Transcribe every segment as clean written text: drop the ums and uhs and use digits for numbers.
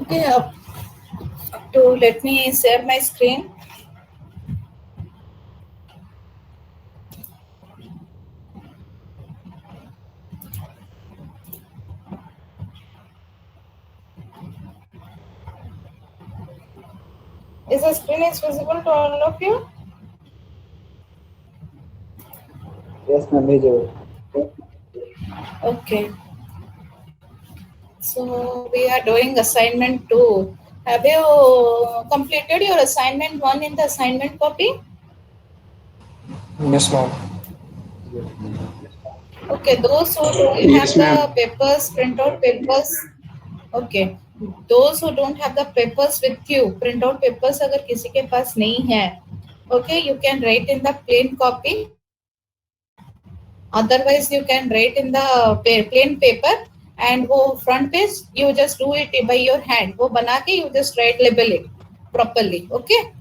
Okay, up to let me share my screen. Is the screen is visible to all of you? Yes, ma'am. Visible. Okay. So we are doing assignment 2. Have you completed your assignment 1 in the assignment copy? Yes, ma'am. Okay, those who don't have Yes, ma'am. the papers, print out papers. Okay, those who don't have the papers with you, print out papers अगर किसी के पास नहीं है, okay, you can write in the plain copy. Otherwise, you can write in the plain paper and वो front page you just do it by your hand. वो बना के you just write label it properly. Okay.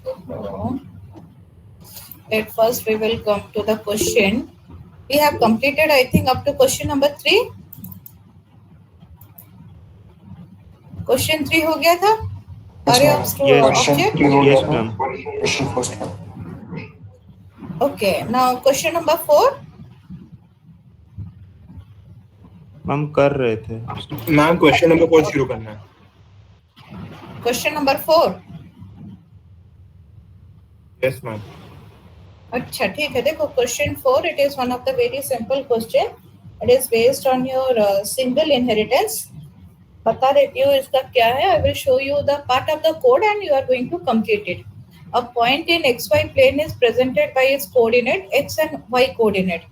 So, at first we will come to the question. We have completed, I think, up to question number 3. Question 3 हो गया था. Yes, Array ma'am. of Yes. Question object. 3 हो Yes, गया था. ma'am. Question first, ma'am. Okay. Now question number 4. Ma'am कर रहे थे. Ma'am question number कौन शुरू करना है? Question number 4. Yes ma'am. अच्छा ठीक है. देखो question 4. It is one of the very simple question. It is based on your single inheritance. बता देती हूँ इसका क्या है. I will show you the part of the code and you are going to complete it. A point in xy plane is presented by its coordinate x and y coordinate.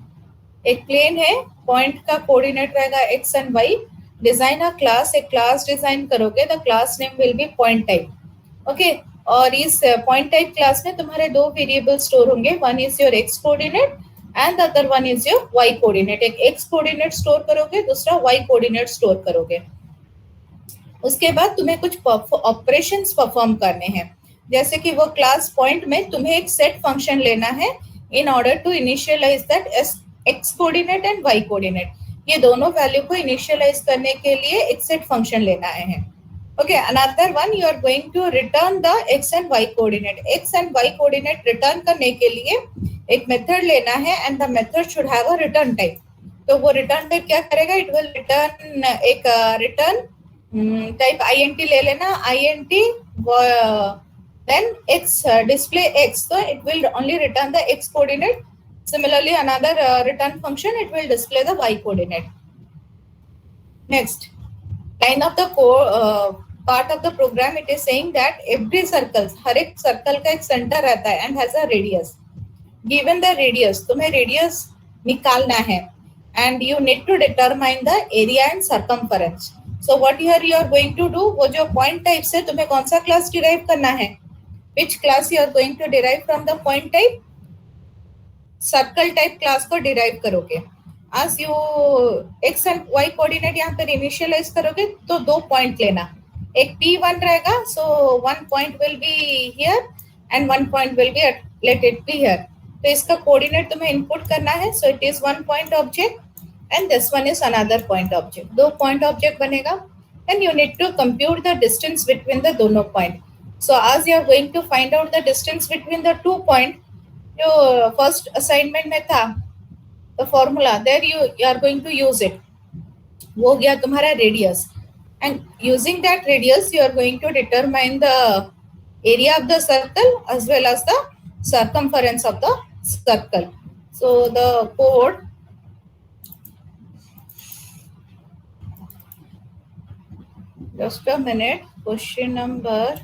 एक plane है, point का coordinate रहेगा x and y. Design a class, एक class design करोगे. The class name will be point type. Okay. और इस point type class में तुम्हारे दो वेरिएबल स्टोर होंगे. One is your x coordinate and the other one is your y coordinate. एक x coordinate store करोगे, दूसरा y कोऑर्डिनेट स्टोर करोगे. उसके बाद तुम्हें कुछ ऑपरेशंस परफॉर्म करने हैं. जैसे कि वो क्लास पॉइंट में तुम्हें एक सेट फंक्शन लेना है in order to initialize that X coordinate and Y coordinate. ये दोनों वैल्यू को इनिशियलाइज करने के लिए एक सेट फंक्शन लेना है. Okay. Another one, you are going to return the X and Y coordinate. X and Y coordinate return करने के लिए एक मेथड लेना है and the method should have a return type. तो वो रिटर्न टाइप क्या करेगा? इट विल रिटर्न एक रिटर्न टाइप int ले लेना. int then x display x, so it will only return the x coordinate. Similarly, another return function, it will display the y coordinate. Next line of the part of the program, it is saying that every circle, हर एक circle का एक center रहता है and has a radius. Given the radius, तुम्हें radius निकालना है and you need to determine the area and circumference. So what here you are going to do, वो जो point type से तुम्हें कौन सा class derive करना है? Which class you are going to derive from the point type? Circle type class को derive करोगे. As you x and y coordinate यहाँ पर initialize करोगे तो दो point लेना. एक P1 रहेगा, so one point will be here and one point will be at, let it be here. तो इसका coordinate तुम्हें input करना है. So it is one point object and this one is another point object. दो point object बनेगा and you need to compute the distance between the दोनों point. So as you are going to find out the distance between the 2 point, जो first assignment में था, the formula there you are going to use it. वो गया तुम्हारा radius, and using that radius you are going to determine the area of the circle as well as the circumference of the circle. So the code, just a minute, question number,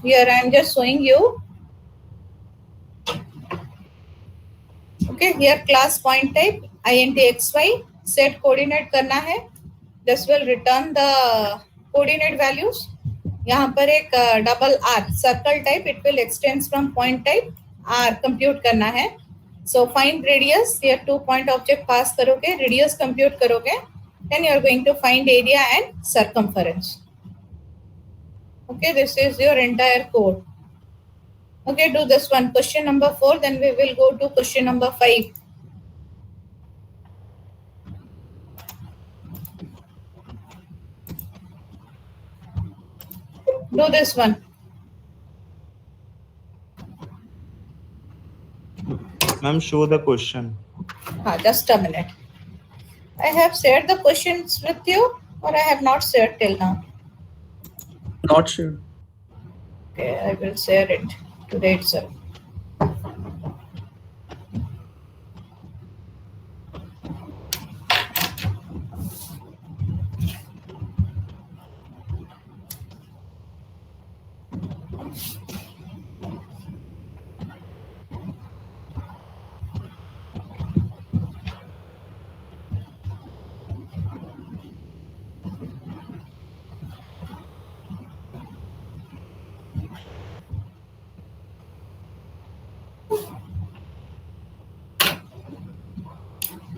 here I am just showing you. Okay, here class point type int xy, set coordinate करना है. This will return the coordinate values. यहाँ पर एक double r circle type, it will extends from point type r compute करना है. So find radius, here 2 point object pass करोगे, radius compute करोगे, then you are going to find area and circumference. Okay, this is your entire code. Okay, do this one. Question number 4, then we will go to question number 5. Do this one. Ma'am, show the question. Just a minute. I have shared the questions with you, or I have not shared till now. Not sure. Okay, I will share it today itself.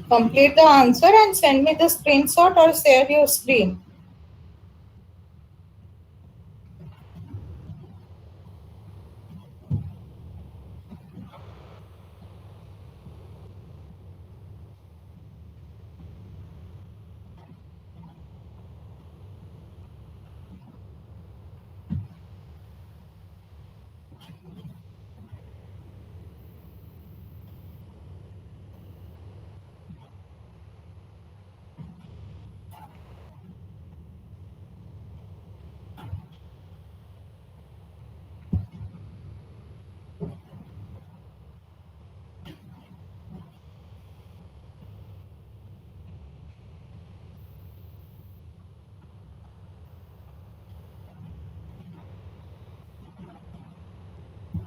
Complete the answer and send me the screenshot or share your screen.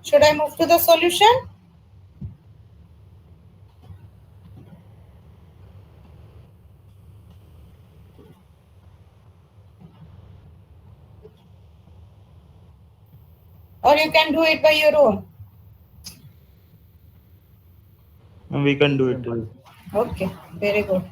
Should I move to the solution? Or you can do it by your own? Ma'am, we can do it. Okay, very good.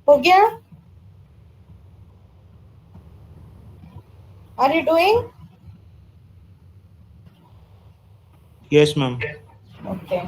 हो गया? Are you doing? Yes, ma'am. Okay.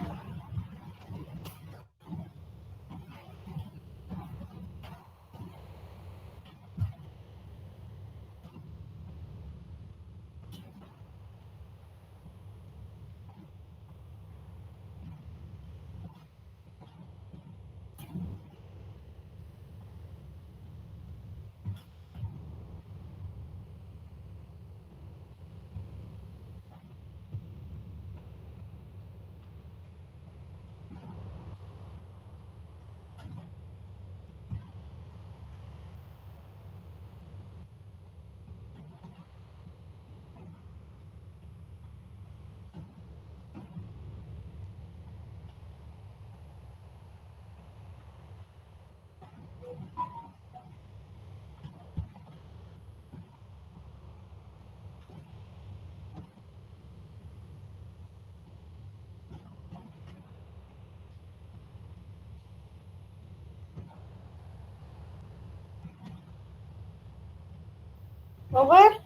Over?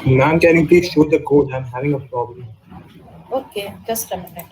Ma'am, can you please show the code? I'm having a problem. Okay, just a minute.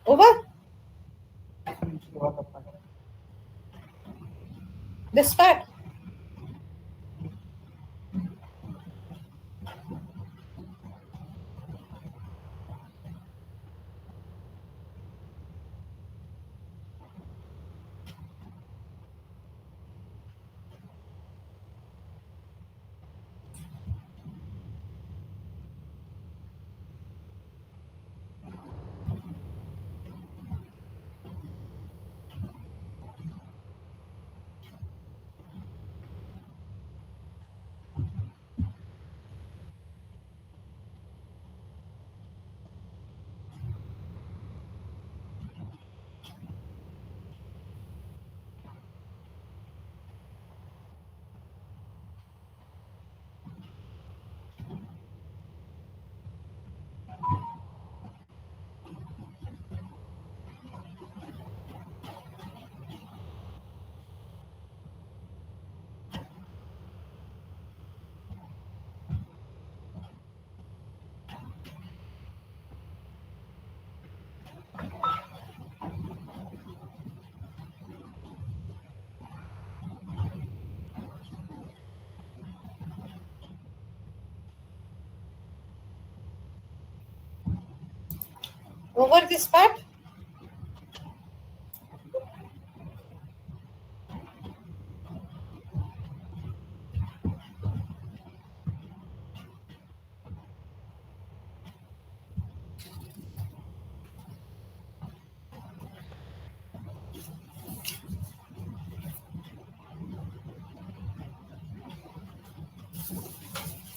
Over? This part? over this part?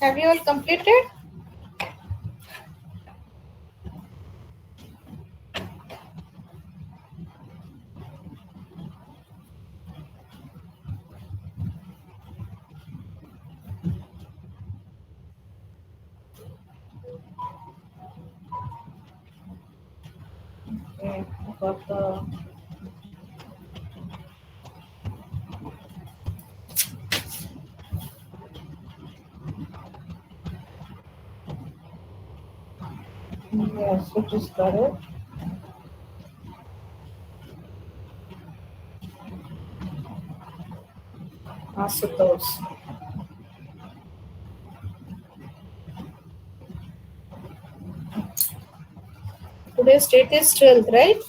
Have you all completed? Okay, I got the. Yes, it is correct. Asutosh. Today's date is 12th, right?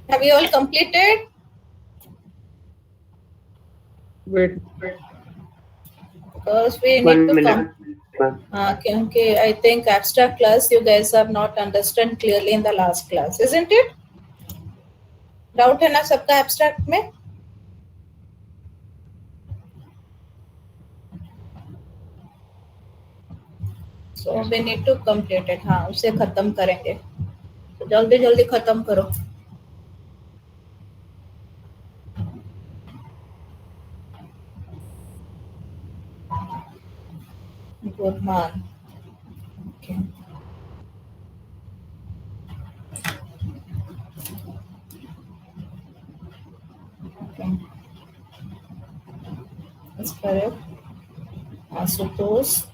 Have you all completed? Wait. Because we need 1 to minute. Okay, I think abstract class you guys have not understood clearly in the last class, isn't it? Doubt है ना सबका abstract में? So we need to complete it. हाँ, उसे खत्म करेंगे. तो जल्दी जल्दी खत्म करो. Good man. Okay. Okay. That's correct. Asutosh.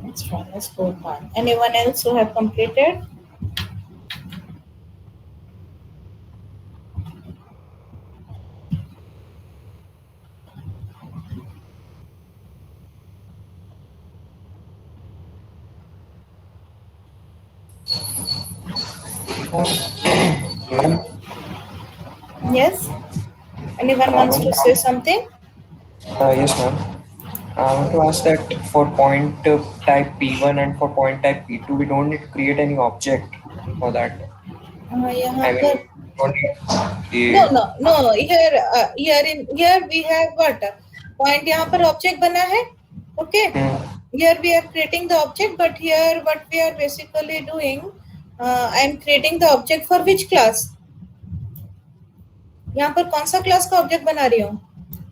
Next one is good man. Anyone else who have completed? Yes. Anyone wants to say something? Yes, ma'am. I want to ask that for point type P1 and for point type P2, we don't need to create any object for that. यहाँ I पर mean, don't need no. Here we have what point यहाँ पर object बना है. Okay. Here we are creating the object, but here what we are basically doing, I am creating the object for which class? यहाँ पर कौन सा class का object बना रही हूँ?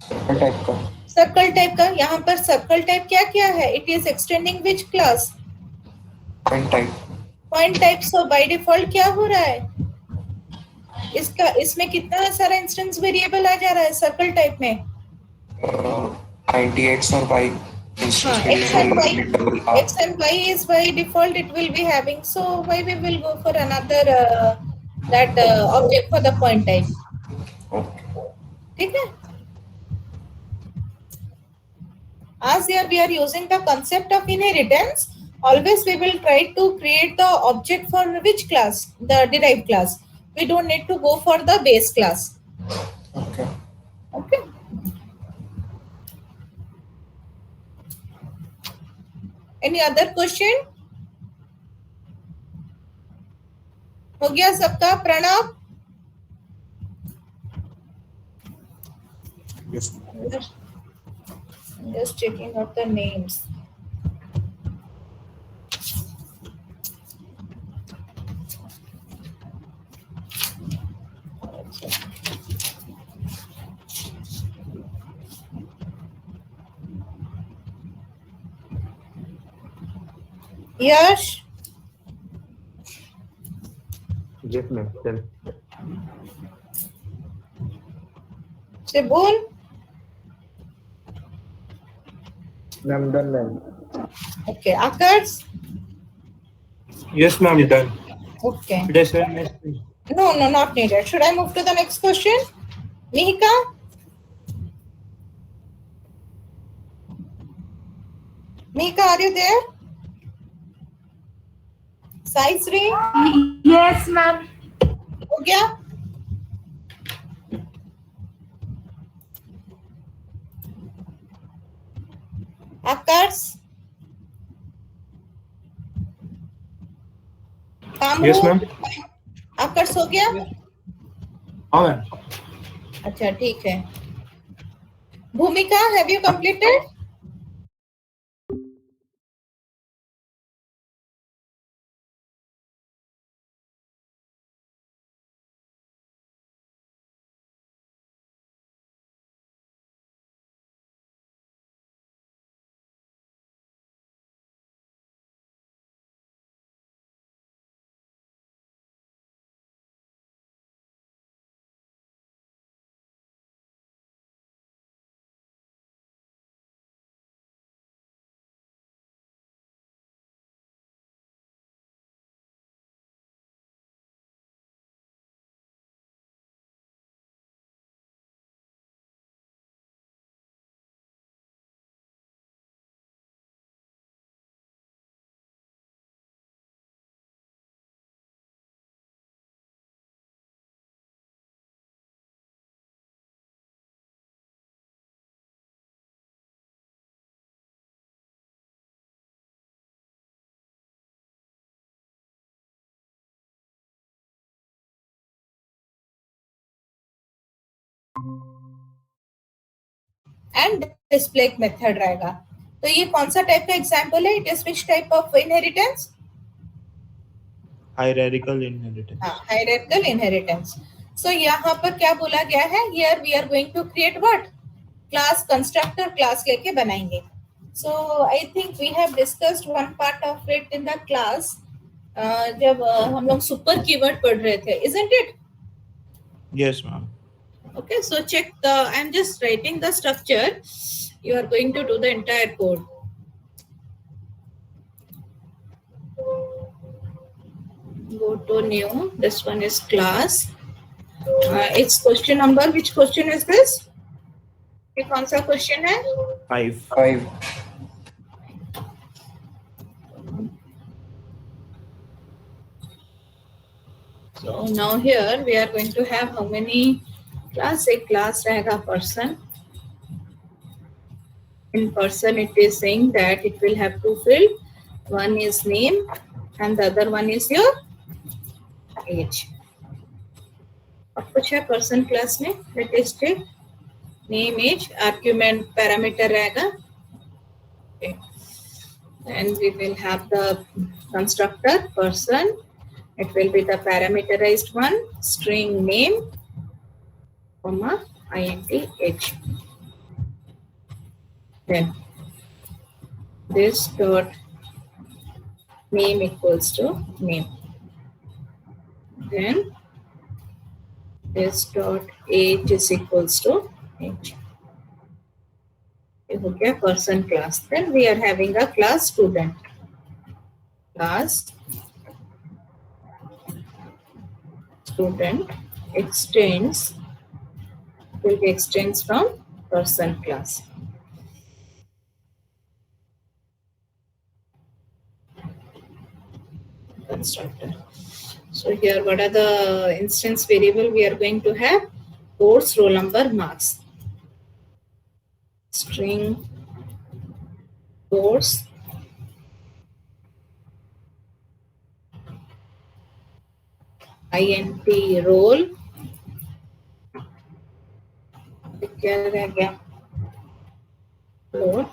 type का. सर्कल टाइप का. यहाँ पर सर्कल टाइप क्या क्या है? It is extending which class? Point type. Point type. So by default क्या हो रहा है? इसमें कितना सारा इंस्टेंस वेरिएबल आ जा रहा है सर्कल टाइप में? 98 और y. X and y is by default it will be having. So why we will go for another that object for the point type. Okay. ठीक है. As here we are using the concept of inheritance, always we will try to create the object for which class? The derived class. We don't need to go for the base class. Okay. Okay. Any other question? हो गया सबका? Pranav? Yes. Just checking out the names. Yash? Yes, ma'am. Then Sibul? Ma'am, done, ma'am. Okay. Akars? yes, ma'am. Done. Okay. Did I say next? No, not needed. Should I move to the next question? Mihika? Mihika, are you there? Sai Sri? Yes, ma'am. हो गया? आकाश? काम Yes, हो? ma'am. आकाश हो गया? हाँ, ma'am. अच्छा ठीक है. भूमिका, have you completed? And display method रहेगा. तो ये कौन सा टाइप का एग्जाम्पल है? It is which type of inheritance? Hierarchical inheritance. हाँ, हायरार्किकल इनहेरिटेंस. सो यहाँ पर क्या बोला गया है? Here we are going to create what? Class constructor class लेके बनाएंगे. So I think we have discussed one part of it in the class जब हम लोग सुपर कीवर्ड पढ़ रहे थे, isn't it? Yes, ma'am. Okay, so check the, I'm just writing the structure. You are going to do the entire code. Go to new, this one is class. It's question number, which question is this? ये कौन सा question है? 5. 5. So now here we are going to have how many class? A class रहेगा person. In person it is saying that it will have two field. One is name and the other one is your age. और कुछ है person class में? Let us take name, age, argument parameter रहेगा. Okay. And we will have the constructor person. It will be the parameterized one, string name, comma, int age. Then this dot name equals to name. Then this dot age is equals to age. हो गया person class. Then we are having a class student. Class student extends, will be extends from person class. constructor. So here, what are the instance variable we are going to have? Course, roll number, marks. String course int roll, क्या रह गया, float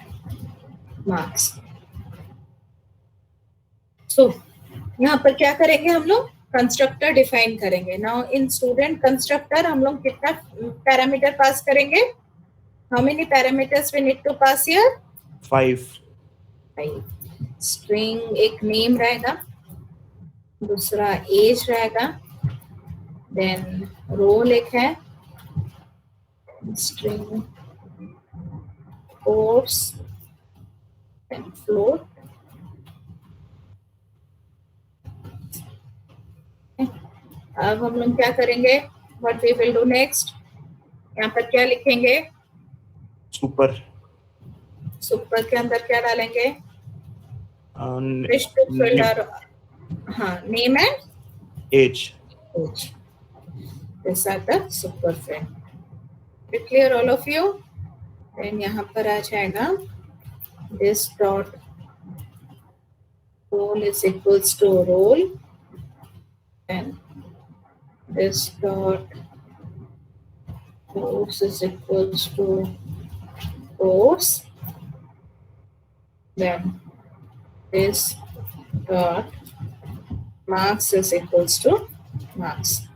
marks. So यहाँ पर क्या करेंगे हम लोग? Constructor define करेंगे. नाउ इन स्टूडेंट कंस्ट्रक्टर हम लोग कितना पैरामीटर पास करेंगे? How many parameters we need to pass here? 5. String एक नेम रहेगा, दूसरा एज रहेगा, देन रोल एक है, स्ट्रिंग कोर्स एंड फ्लोट. अब हम लोग क्या करेंगे? What we will do next? यहाँ पर क्या लिखेंगे? Super. सुपर के अंदर क्या डालेंगे? Name, हाँ, name and age. age. These are the super field. Clear all of you? Then यहाँ पर आ जाएगा this dot roll is equals to roll and this dot course is equals to course, then this dot marks is equals to marks.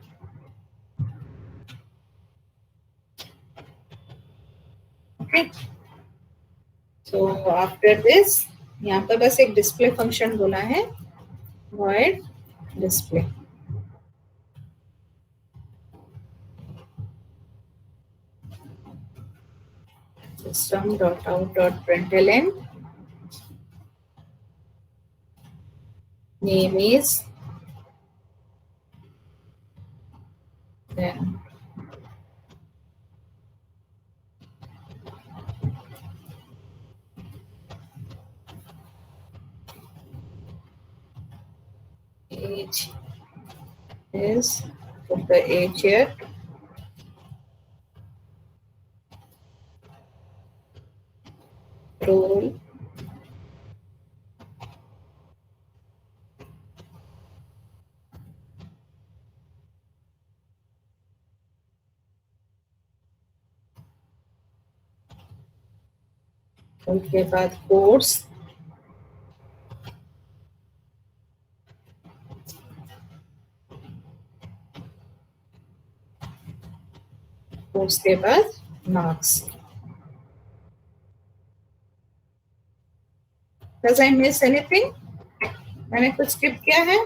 Okay. So after this, यहाँ पर बस एक display function बोला है, void display. System.out.println name is, then age is, put the age here, roll उसके बाद course, उसके बाद marks. Does I miss anything? मैंने कुछ स्किप किया है?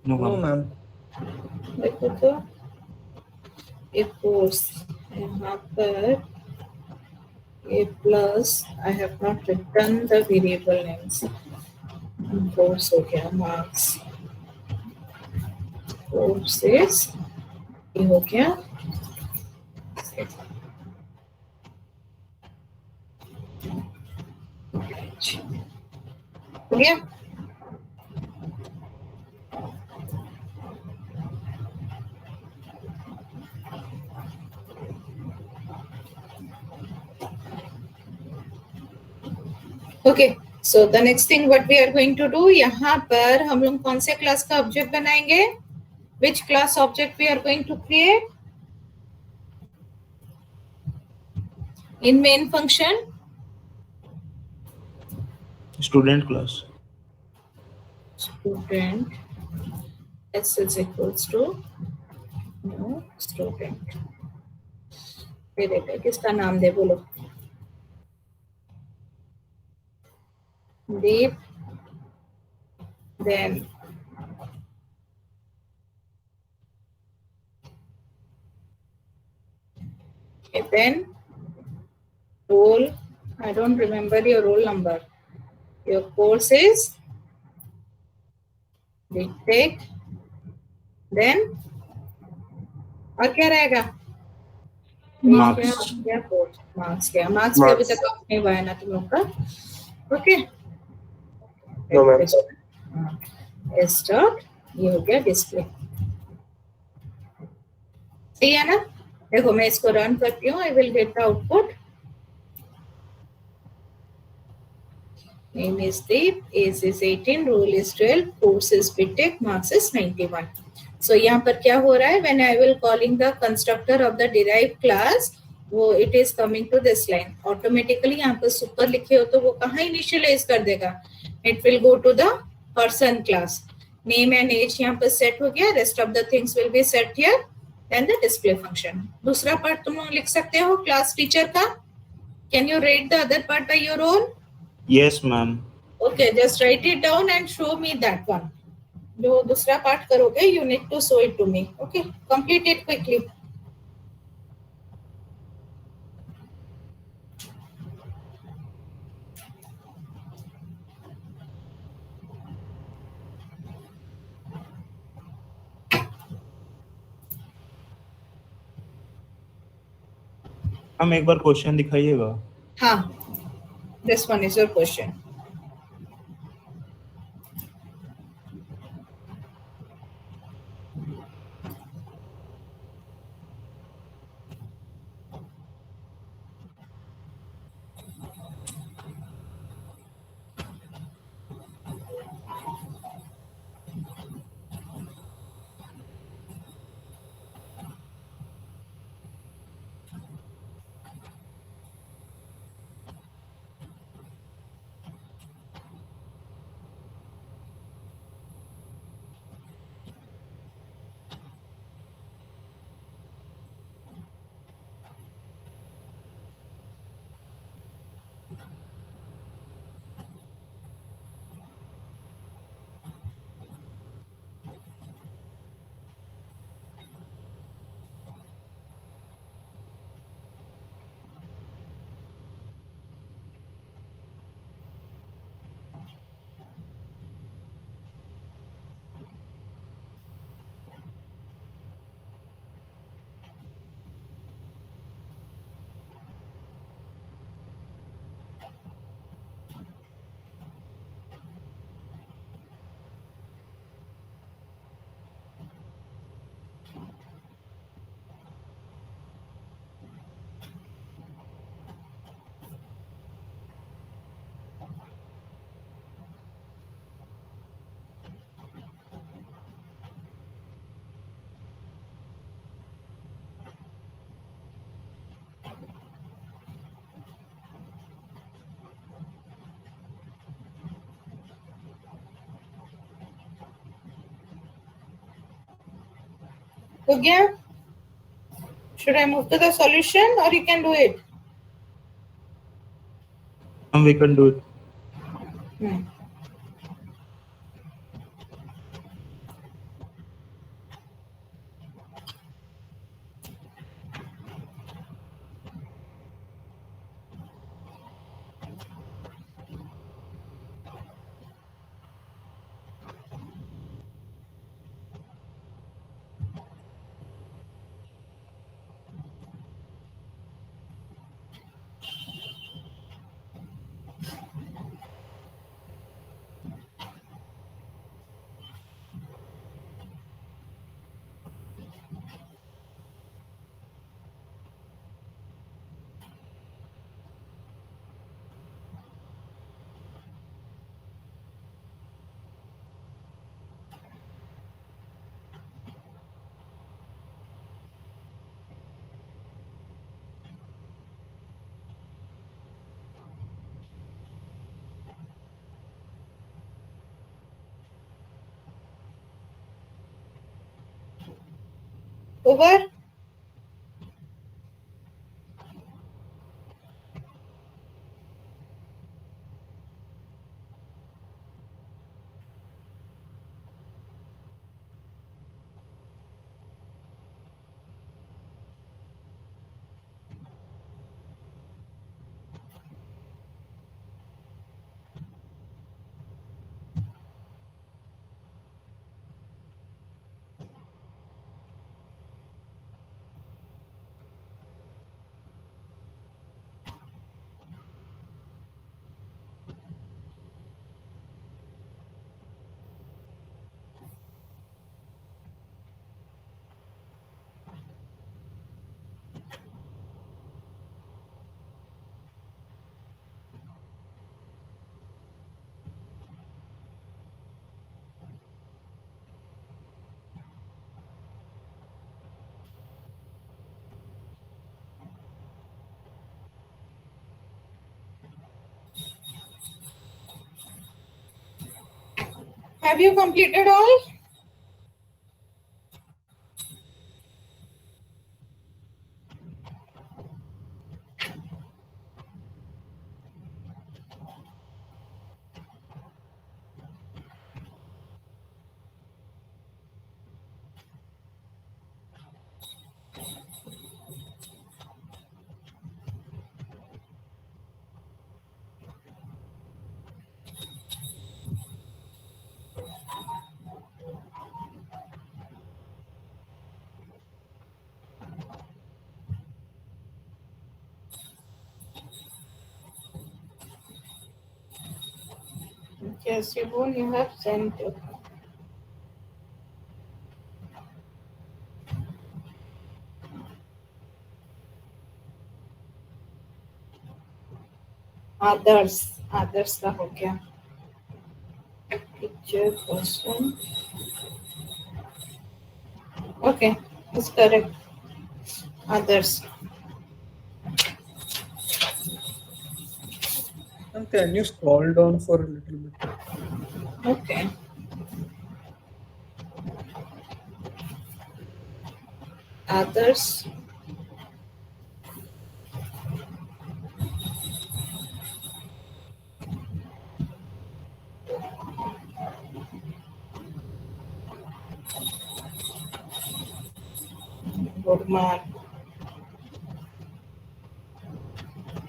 No, No, ma'am. ma'am. देखो तो ये कोर्स यहाँ पर ये plus I have not return the variable names. Course हो गया, मार्क्स कोर्सेस ये हो गया, हो गया. Okay, so the next thing what we are going to do, यहाँ पर हम लोग कौन से क्लास का ऑब्जेक्ट बनाएंगे? Which class object we are going to create? In main function? Student class. Student s is equals to no student. ये देखो किसका नाम दे बोलो. Deep, then okay, then roll. I don't remember your roll number. Your course is detect, then और क्या रहेगा? Marks. क्या marks क्या मार्क्स भी अभी तक ऑफ नहीं हुआ है ना तुम लोग का? Okay No, ma'am. स्टॉप, ये हो गया डिस्प्ले। सही है ना? देखो मैं इसको रन करती हूँ, I will get the output. Name is Deep, age is 18, role is 12, course is BTech, marks is 91. So यहाँ पर क्या हो रहा है? When I will calling the constructor of the derived class, वो it is coming to this line. Automatically यहाँ पर super लिखे हो तो वो कहाँ initialize कर देगा? It will go to the person class. Name and age यहाँ पर set हो गया. Rest of the things will be set here. Then the display function. दूसरा part तुम लोग लिख सकते हो class teacher का. Can you write the other part by your own? Yes, ma'am. Okay, just write it down and show me that one. जो दूसरा part करोगे, you need to show it to me. Okay, complete it quickly. हम एक बार question दिखाइएगा। हाँ, this one is your question. हो गया? Should I move to the solution or you can do it? We can do it. Over? Have you completed all? Yes, you have sent it. others का हो गया. Picture person. Okay, it's correct. Others. And can you scroll down for a little bit? Okay. Others. Good mark.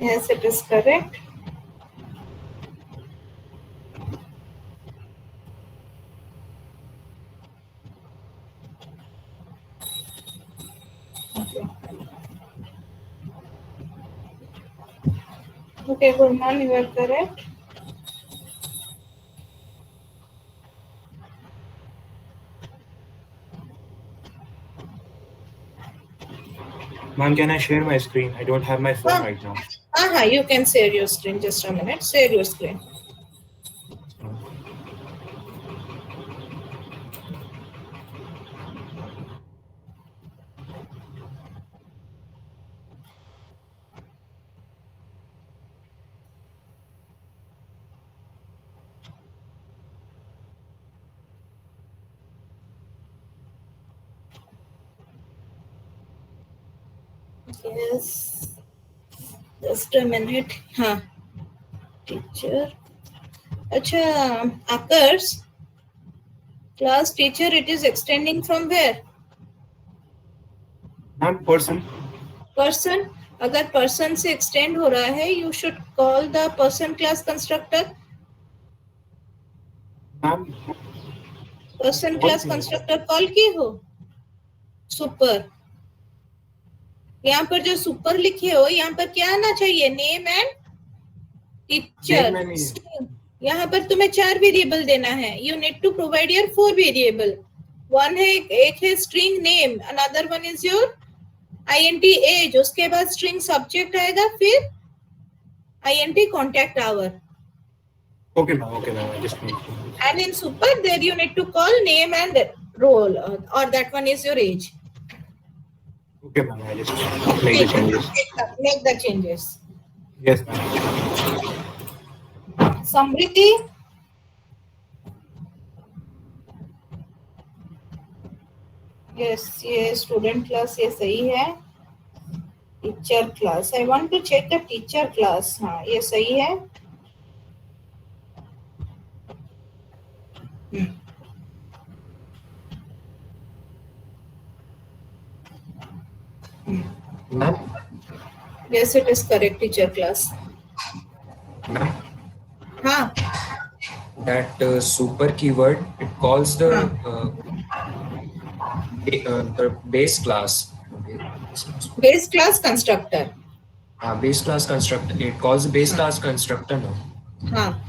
Yes, it is correct. Okay, Gurman, you are correct. Ma'am, can I share my screen? I don't have my phone right now. You can share your screen. Just a minute. Share your screen. Yes. Just a minute. हाँ. Teacher. अच्छा, occurs. Class teacher, it is extending from where? Ma'am, person. Person. अगर person से extend हो रहा है, you should call the person class constructor. Ma'am, person class constructor call की हो? Super. यहाँ पर जो super लिखे हो, यहाँ पर क्या आना चाहिए? Name and teacher. यहाँ पर तुम्हें 4 वेरिएबल देना है. You need to provide your 4 variable. One है, एक है string name, another one is your int age. उसके बाद string subject आएगा, फिर int contact hour. Okay, ma'am. I just need to. And in super, there you need to call name and role, or that one is your age. Okay, ma'am. I just make the changes. Make the changes. Yes, ma'am. Samriti. Yes, ये student class ये सही है. Teacher class. I want to check the teacher class. हाँ, ये सही है. Ma'am? Yes, it is correct. Teacher class. Ma'am? हाँ. That super keyword, it calls the base class. Base class constructor. Base class constructor. It calls the base class constructor now. हाँ.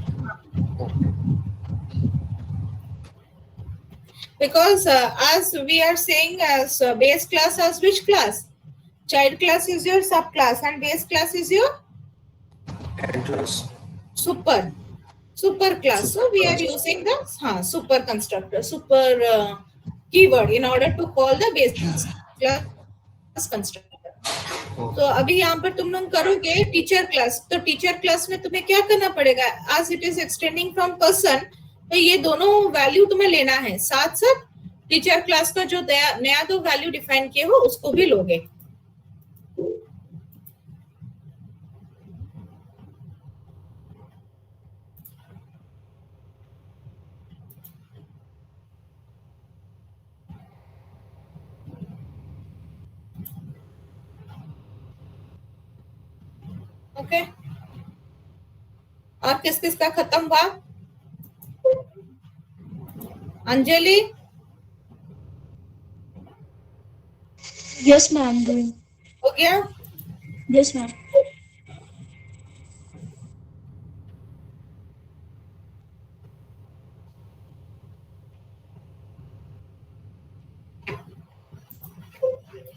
Because as we are saying, as base class as which class? Child class is your subclass and base class is your Parent class. super class. So we are using the super constructor, super keyword in order to call the base class constructor. तो अभी यहाँ पर तुम लोग करोगे teacher class. तो teacher class में तुम्हें क्या करना पड़ेगा? As it is extending from person, तो ये दोनों वैल्यू तुम्हें लेना है, साथ साथ टीचर क्लास का जो नया दो वैल्यू डिफाइन किए हो उसको भी लोगे। ओके, और किस किस का खत्म हुआ? Anjali, Yes, ma'am. Doing. हो गया? Yes, ma'am.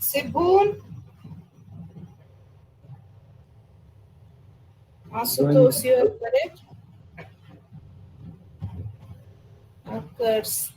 सिबून, Ashutosh, you are correct. Occurs.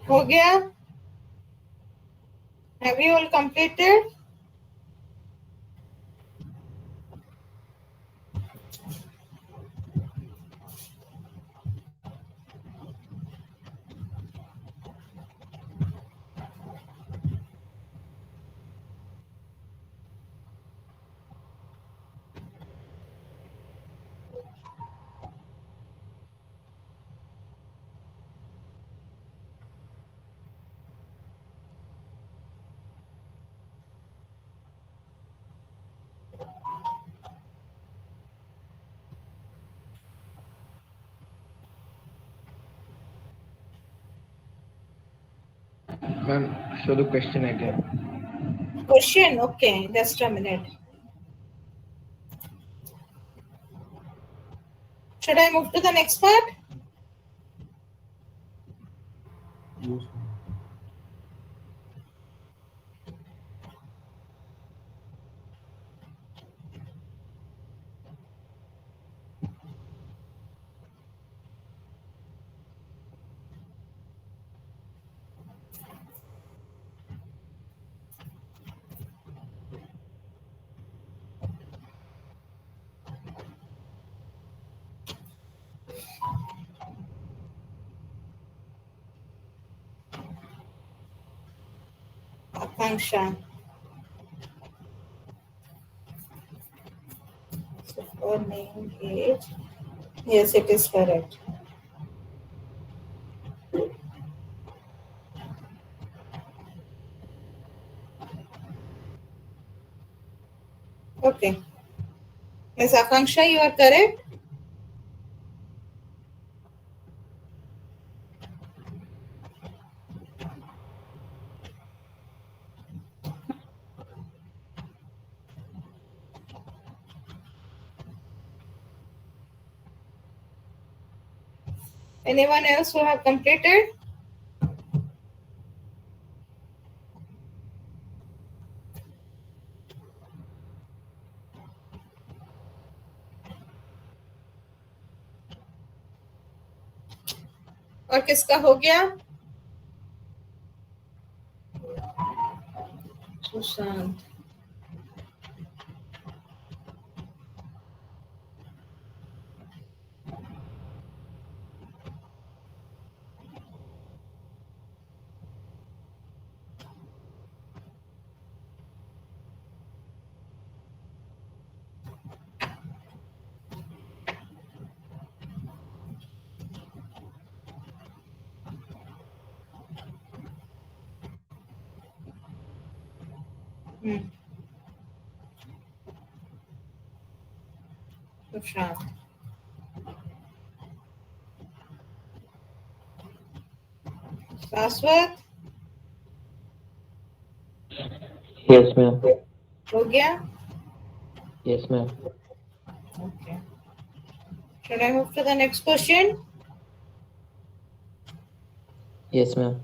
हो गया? Have you all completed? Ma'am, show the question again. Question, okay, just a minute. Should I move to the next part? Akanksha. So for name is, yes, it is correct. Okay. Yes, Akanksha, you are correct. Anyone else who have completed? और किसका हो गया? सुशांत। सुशांत। शाश्वत Yes, ma'am. हो गया? Yes, ma'am. Okay. Should I move to the next question? Yes, ma'am.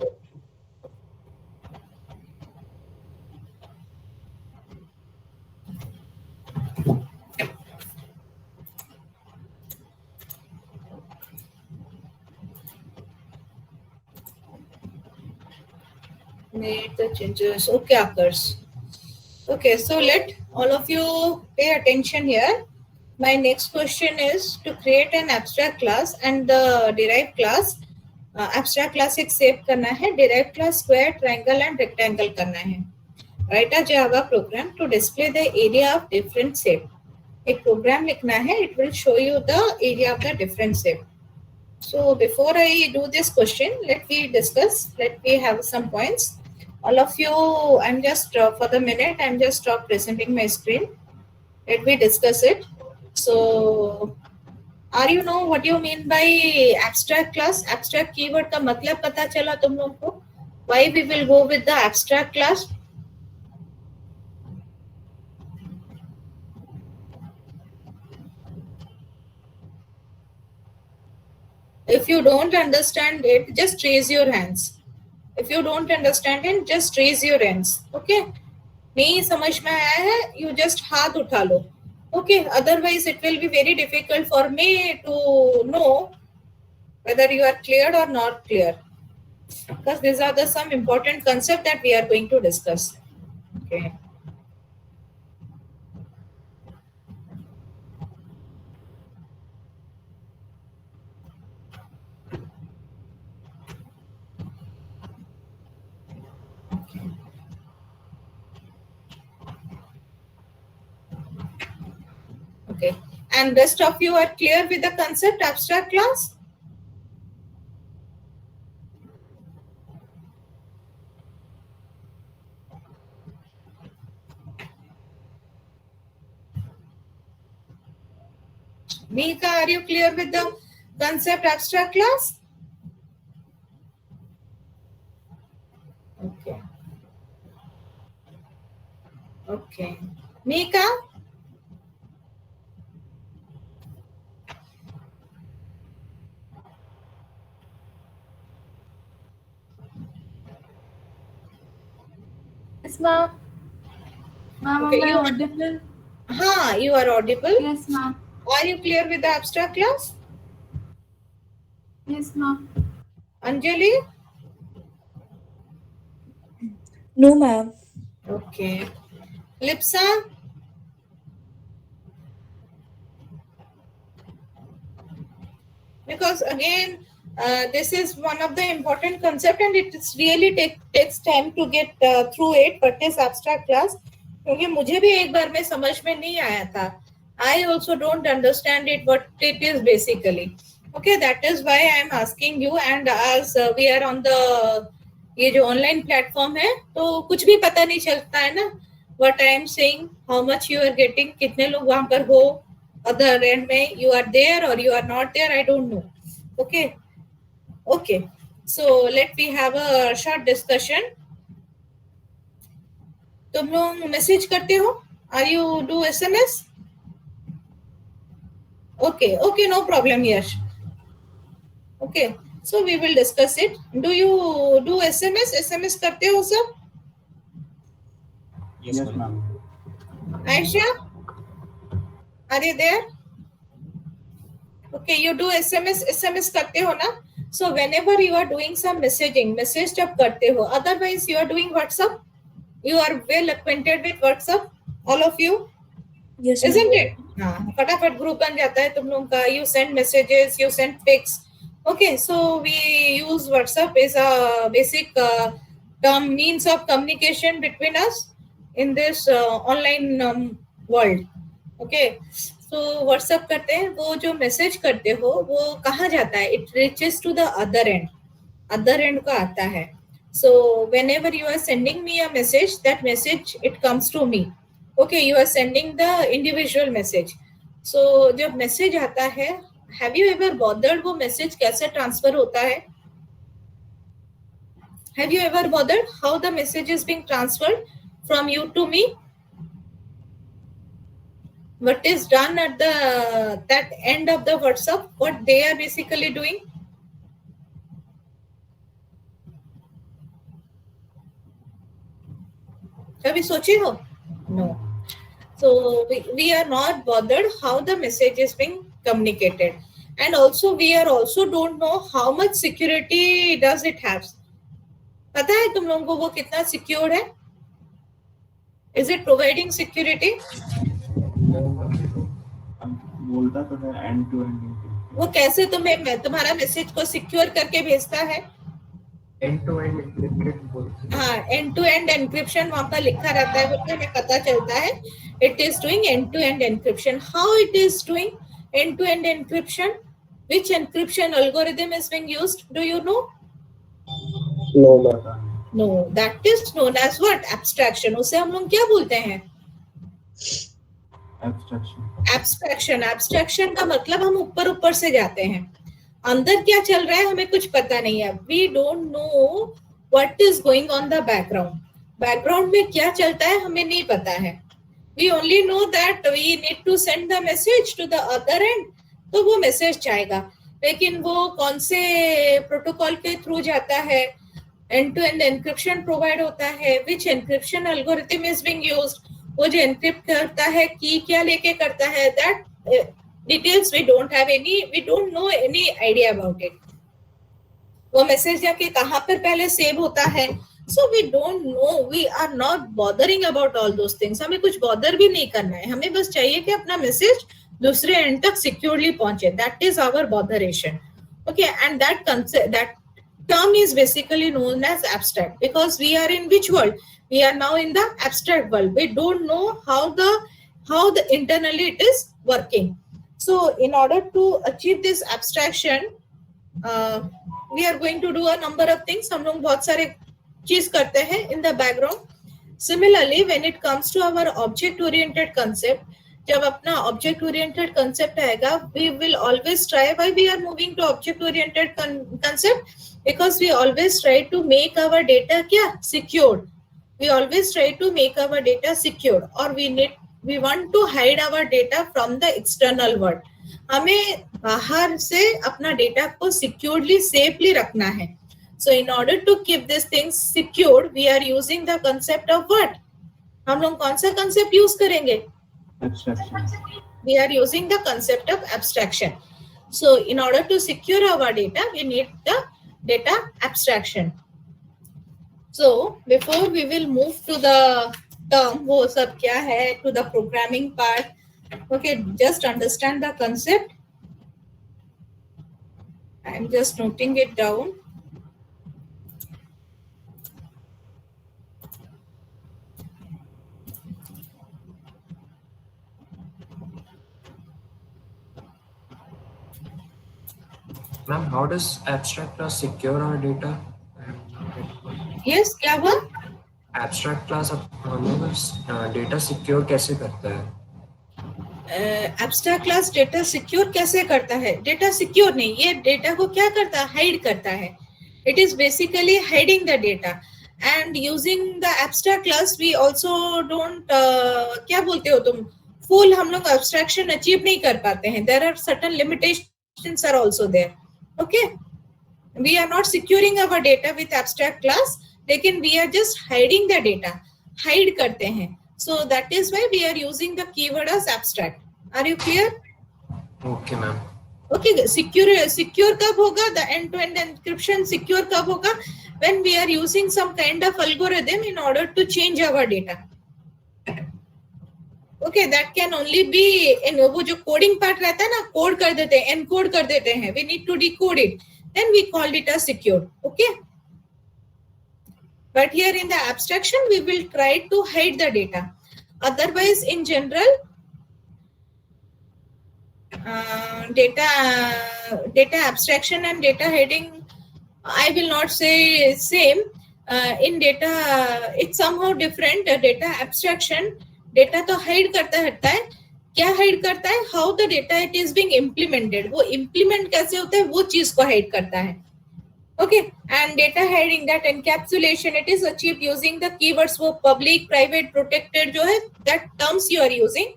Made the changes. Okay, occurs. Okay, so let all of you pay attention here. My next question is to create an abstract class and the derived class. Abstract class एक save करना है, derived class square, triangle and rectangle करना है. Write a Java program to display the area of different shape. एक program लिखना है, it will show you the area of the different shape. So before I do this question, let me discuss. Let me have some points. All of you, I'm just for the minute, I'm just stop presenting my screen. Let me discuss it. So, are you know what you mean by abstract class? Abstract keyword का मतलब पता चला तुम लोग को? Why we will go with the abstract class? If you don't understand it, just raise your hands. If you don't understand it, just raise your hands. Okay? नहीं समझ में आया है, you just हाथ उठा लो. Okay, otherwise it will be very difficult for me to know whether you are clear or not clear, because these are the some important concept that we are going to discuss. Okay. Okay, and rest of you are clear with the concept abstract class? Mika, are you clear with the concept abstract class? Okay. Okay. Mika? Yes, ma'am. Ma'am, Okay, am I you- audible? Haan, you are audible. Yes, ma'am. Are you clear with the abstract class? Yes, ma'am. Anjali? No, ma'am. Okay. Lipsa? Because again, this is one of the important concept and it is really takes time to get through it. But this abstract class, क्योंकि मुझे भी एक बार में समझ में नहीं आया था. I also don't understand it what it is basically. Okay, that is why I am asking you. And as we are on the ये जो ऑनलाइन प्लेटफॉर्म है तो कुछ भी पता नहीं चलता है ना. What I am saying, how much you are getting, कितने लोग वहां पर हो, other end में you are there or you are not there, I don't know. Okay. Okay, so let me have a short discussion. तुम लोग message करते हो? Are you do SMS? Okay, okay, no problem, Yash. Okay, so we will discuss it. Do you do SMS? SMS करते हो सब? Yes, ma'am. Aisha, are you there? Okay, you do SMS. SMS करते हो ना? So whenever you are doing some messaging, message जब करते हो, otherwise you are doing WhatsApp. You are well acquainted with WhatsApp, all of you, Yes, ma'am. isn't it? हाँ, फटाफट group बन जाता है तुम लोगों का. You send messages, you send pics. Okay, so we use WhatsApp as a basic term means of communication between us in this online world. Okay, so WhatsApp करते हैं, वो जो मैसेज करते हो वो कहाँ जाता है? It reaches to the other end. Other end को आता है. So whenever you are sending me a message, that message it comes to me. Okay, you are sending the individual message. So जब message आता है, have you ever bothered वो message कैसे transfer होता है? Have you ever bothered how the message is being transferred from you to me? What is done at that end of the WhatsApp? What they are basically doing? कभी सोचे हो? No. So we are not bothered how the message is being communicated, and also we are also don't know how much security does it have. पता है तुम लोगों को वो कितना सिक्योर है? Is it providing security? बोलता तो है एंड टू एंड। वो कैसे तुम्हारा मैसेज को सिक्योर करके भेजता है? End to end encrypted. हाँ, एंड टू एंड एन्क्रिप्शन वहां पर लिखा रहता है, वो हमें पता चलता है it is doing end to end encryption. How it is doing end to end encryption? Which encryption algorithm is being used? Do you know? No, ma'am. No, that is known as what? Abstraction. उसे हम लोग क्या बोलते हैं? Abstraction. Abstraction का मतलब हम ऊपर ऊपर से जाते हैं, अंदर क्या चल रहा है हमें कुछ पता नहीं है. We don't know what is going on the background. Background में क्या चलता है हमें नहीं पता है. We only know that we need to send the message to the other end. तो वो मैसेज जाएगा, लेकिन वो कौन से प्रोटोकॉल के थ्रू जाता है, end to end encryption provide होता है, which encryption algorithm is being used, वो जो एन्क्रिप्ट करता है की क्या लेके करता है, that details we don't know any idea about it. वो मैसेज जाके कहाँ पर पहले सेव होता है, so we don't know, we are not bothering about all those things. हमें कुछ बॉदर भी नहीं करना है, हमें बस चाहिए कि अपना मैसेज दूसरे एंड तक सिक्योरली पहुंचे. That is our botheration. Okay, and that concept, that term is basically known as abstract, because we are in which world? We are now in the abstract world. We don't know how the internally it is working. So in order to achieve this abstraction, we are going to do a number of things. हम लोग बहुत सारे चीज करते हैं in the background. Similarly, when it comes to our object oriented concept, जब अपना object oriented concept आएगा, we will always try. Why we are moving to object oriented concept? Because we always try to make our data क्या secured. We always try to make our data secured, or we want to hide our data from the external world. हमें बाहर से अपना data को securely, safely रखना है. So in order to keep these things secured, we are using the concept of what? हम लोग कौन सा concept use करेंगे? Abstraction. We are using the concept of abstraction. So in order to secure our data, we need the data abstraction. So before we will move to the term, वो सब क्या है, to the programming part. Okay, just understand the concept. I am just noting it down. Ma'am, how does abstract class secure our data? Yes, क्या हुआ? Abstract class हमें data secure कैसे करता है? एब्स्ट्रैक्ट क्लास डेटा सिक्योर कैसे करता है? Data secure नहीं, ये डेटा को क्या करता है? हाइड करता है. It is basically hiding the data. And using the abstract class we also don't, क्या बोलते हो तुम, फुल हम लोग एब्स्ट्रैक्शन अचीव नहीं कर पाते हैं. There are certain limitations are also there. Okay, we are not securing our data with abstract class, लेकिन we are just hiding the data. Hide करते हैं. So that is why we are using the keyword as abstract. Are you clear? Okay, ma'am. Okay, secure कब होगा? The end-to-end encryption secure कब होगा? When we are using some kind of algorithm in order to change our data. Okay, that can only be in वो जो coding part रहता है ना, code कर देते हैं, encode कर देते हैं. We need to decode it. Then we called it as secure. Okay. But here in the abstraction, we will try to hide the data. Otherwise, in general, data abstraction and data hiding, I will not say same. In data, it's somehow different. Data abstraction, data तो hide करता है. क्या hide करता है? How the data it is being implemented. वो implement कैसे होता है? वो चीज को hide करता है. Okay, and data hiding, that encapsulation, it is achieved using the keywords, वो public, private, protected जो है, that terms you are using.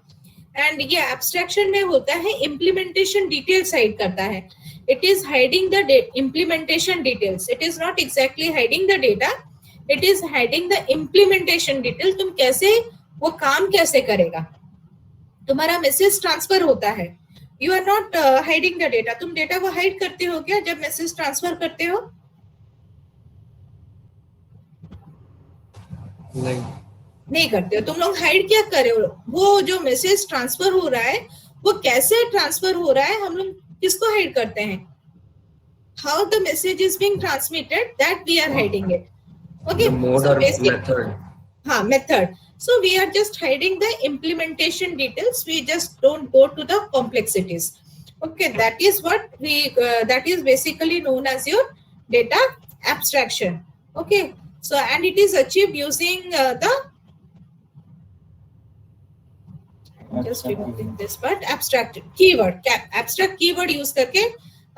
And ये abstraction में होता है implementation details hide करता है. It is hiding the implementation details. It is not exactly hiding the data. It is hiding the implementation detail. तुम कैसे वो काम कैसे करेगा, तुम्हारा मैसेज ट्रांसफर होता है. You are not hiding the data. तुम डेटा को हाइड करते हो क्या जब मैसेज ट्रांसफर करते हो? नहीं करते हो. तुम लोग हाइड क्या कर रहे हो? वो जो मैसेज ट्रांसफर हो रहा है वो कैसे ट्रांसफर हो रहा है, हम लोग किसको हाइड करते हैं? How the message is being transmitted, that we are hiding it. Okay, method. हाँ, method. So we are just hiding the implementation details. We just don't go to the complexities. Okay, that is what we that is basically known as your data abstraction. Okay, so and it is achieved using the just removing this part, abstract keyword. Abstract keyword use करके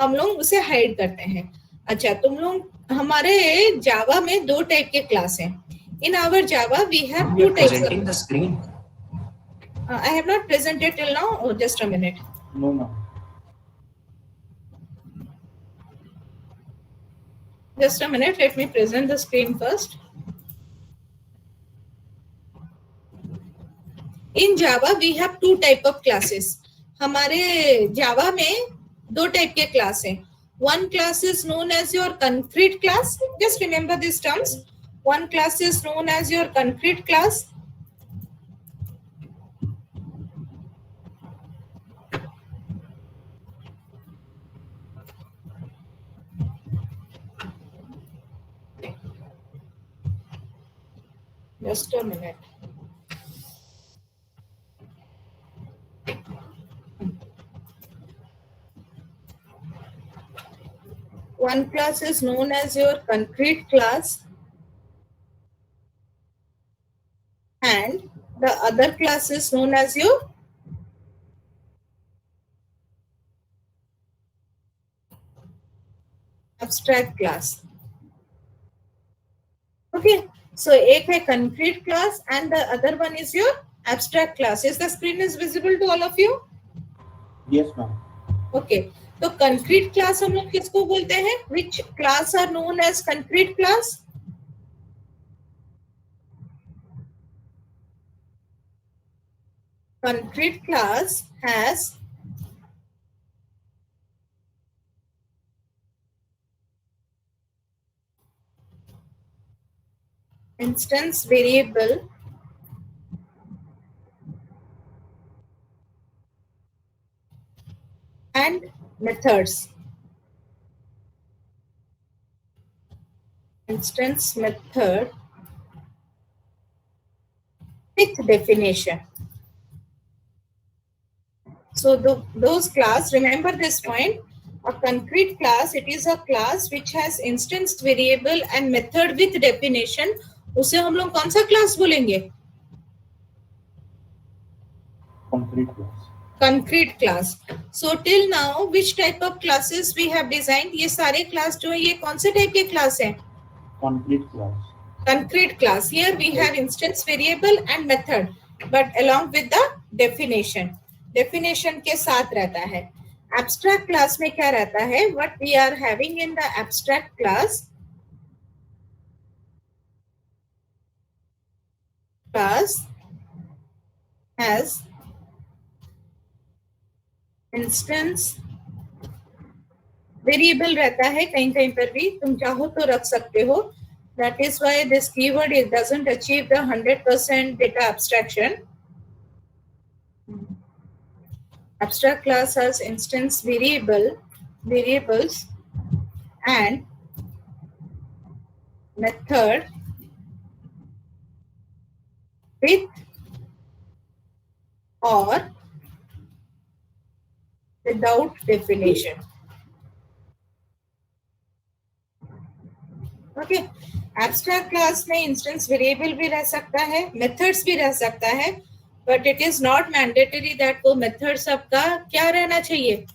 हम लोग उसे hide करते हैं. अच्छा, तुम लोग हमारे जावा में दो टाइप के क्लास हैं. In our Java, we have two types. Presenting the screen. I have not presented till now. Oh, just a minute. No, ma'am. Just a minute. Let me present the screen first. In Java, we have two type of classes. हमारे Java में दो type के class हैं. One class is known as your concrete class. Just remember these terms. One class is known as your concrete class. Just a minute. One class is known as your concrete class. And the other class is known as your abstract class. Okay, so एक है concrete class and the other one is your abstract class. Is the screen is visible to all of you? Yes, ma'am. Okay, तो concrete class हम लोग किसको बोलते हैं? Which class are known as concrete class? Concrete class has instance variable and methods. Instance method with definition. So those class, remember this point, a concrete class, it is a class which has instance variable and method with definition. उसे हम लोग कौन सा class बोलेंगे? Concrete class. Concrete class. So till now, which type of classes we have designed? ये सारे class जो है ये कौन से type के class हैं? Concrete class. Concrete class. Here we have instance variable and method, but along with the definition. Definition के साथ रहता है. Abstract class में क्या रहता है? What we are having in the abstract class has instance variable रहता है. कहीं कहीं पर भी तुम चाहो तो रख सकते हो. That is why this keyword doesn't achieve the 100% data abstraction. Abstract class has instance variables and method with or without definition. Okay, abstract class में instance variable भी रह सकता है, methods भी रह सकता है, but it is not mandatory that वो methods सबका क्या रहना चाहिए?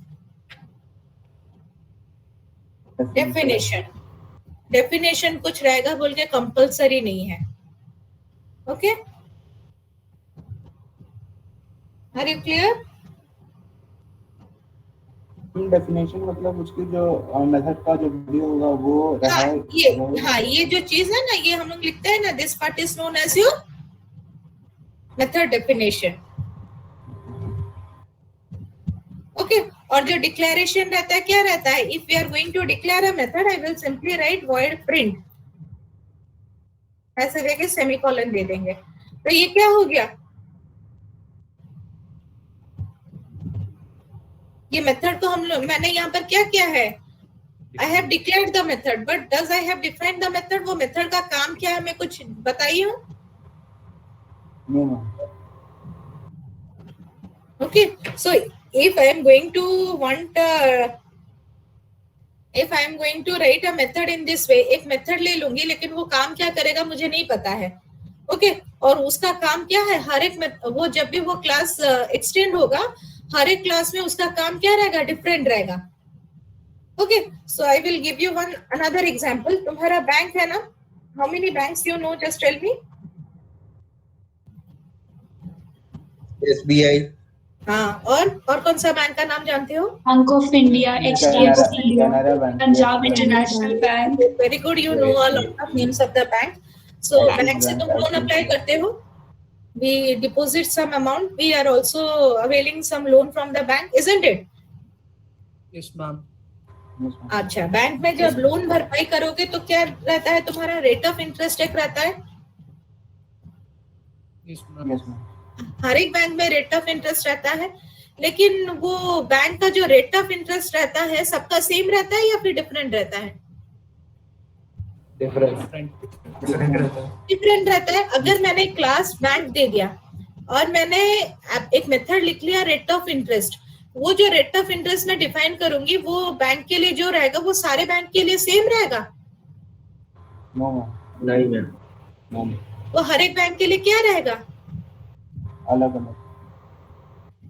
Definition. डेफिनेशन कुछ रहेगा बोल के कंपलसरी नहीं है. Okay, are you clear? Definition मतलब उसकी जो मेथड का जो वीडियो होगा वो हाँ, रहा ये जो चीज है ना, ये हम लोग लिखते हैं ना, this part is known as your method definition. Okay, और जो डिक्लेरेशन रहता है क्या रहता है? If we are going to declare a method, I will simply write void print, ऐसे करके सेमीकोलन दे देंगे. तो ये क्या हो गया? ये मेथड को हम लोग, मैंने यहाँ पर क्या किया है? I have declared the method, but does I have defined the method? वो मेथड का काम क्या है, मैं कुछ बताई हूँ? No. Okay, so if I am going to if I am going to write a method in this way, एक मेथड ले लूंगी, लेकिन वो काम क्या करेगा मुझे नहीं पता है. ओके, और उसका काम क्या है? हर एक वो जब भी वो क्लास एक्सटेंड होगा, हर एक क्लास में उसका काम क्या रहेगा? डिफरेंट रहेगा. Okay, so I will give you another example. तुम्हारा बैंक है ना? How many banks you know? Just tell me. SBI. हाँ, और कौन सा बैंक का नाम जानते हो? Bank of India, HDFC, Canara Bank. Punjab international bank. Very good, you know all of the names of the bank. So bank से तुम लोन अप्लाई करते हो? We deposit some amount. We are also availing some loan from the bank, isn't it? Yes, ma'am. अच्छा, bank में जब loan भरपाई करोगे तो क्या रहता है तुम्हारा? रेट ऑफ इंटरेस्ट एक रहता है. Yes, ma'am. Yes, ma'am. हर एक बैंक में रेट ऑफ इंटरेस्ट रहता है, लेकिन वो बैंक का जो रेट ऑफ इंटरेस्ट रहता है सबका सेम रहता है या फिर डिफरेंट रहता है? डिफरेंट रहता है. अगर मैंने क्लास बैंक दे दिया और मैंने एक मेथड लिख लिया रेट ऑफ इंटरेस्ट, वो जो रेट ऑफ इंटरेस्ट मैं डिफाइन करूंगी वो बैंक के लिए जो रहेगा वो सारे बैंक के लिए सेम रहेगा? No. नहीं मैम. No. वो हर एक बैंक के लिए क्या रहेगा? अलग अलग.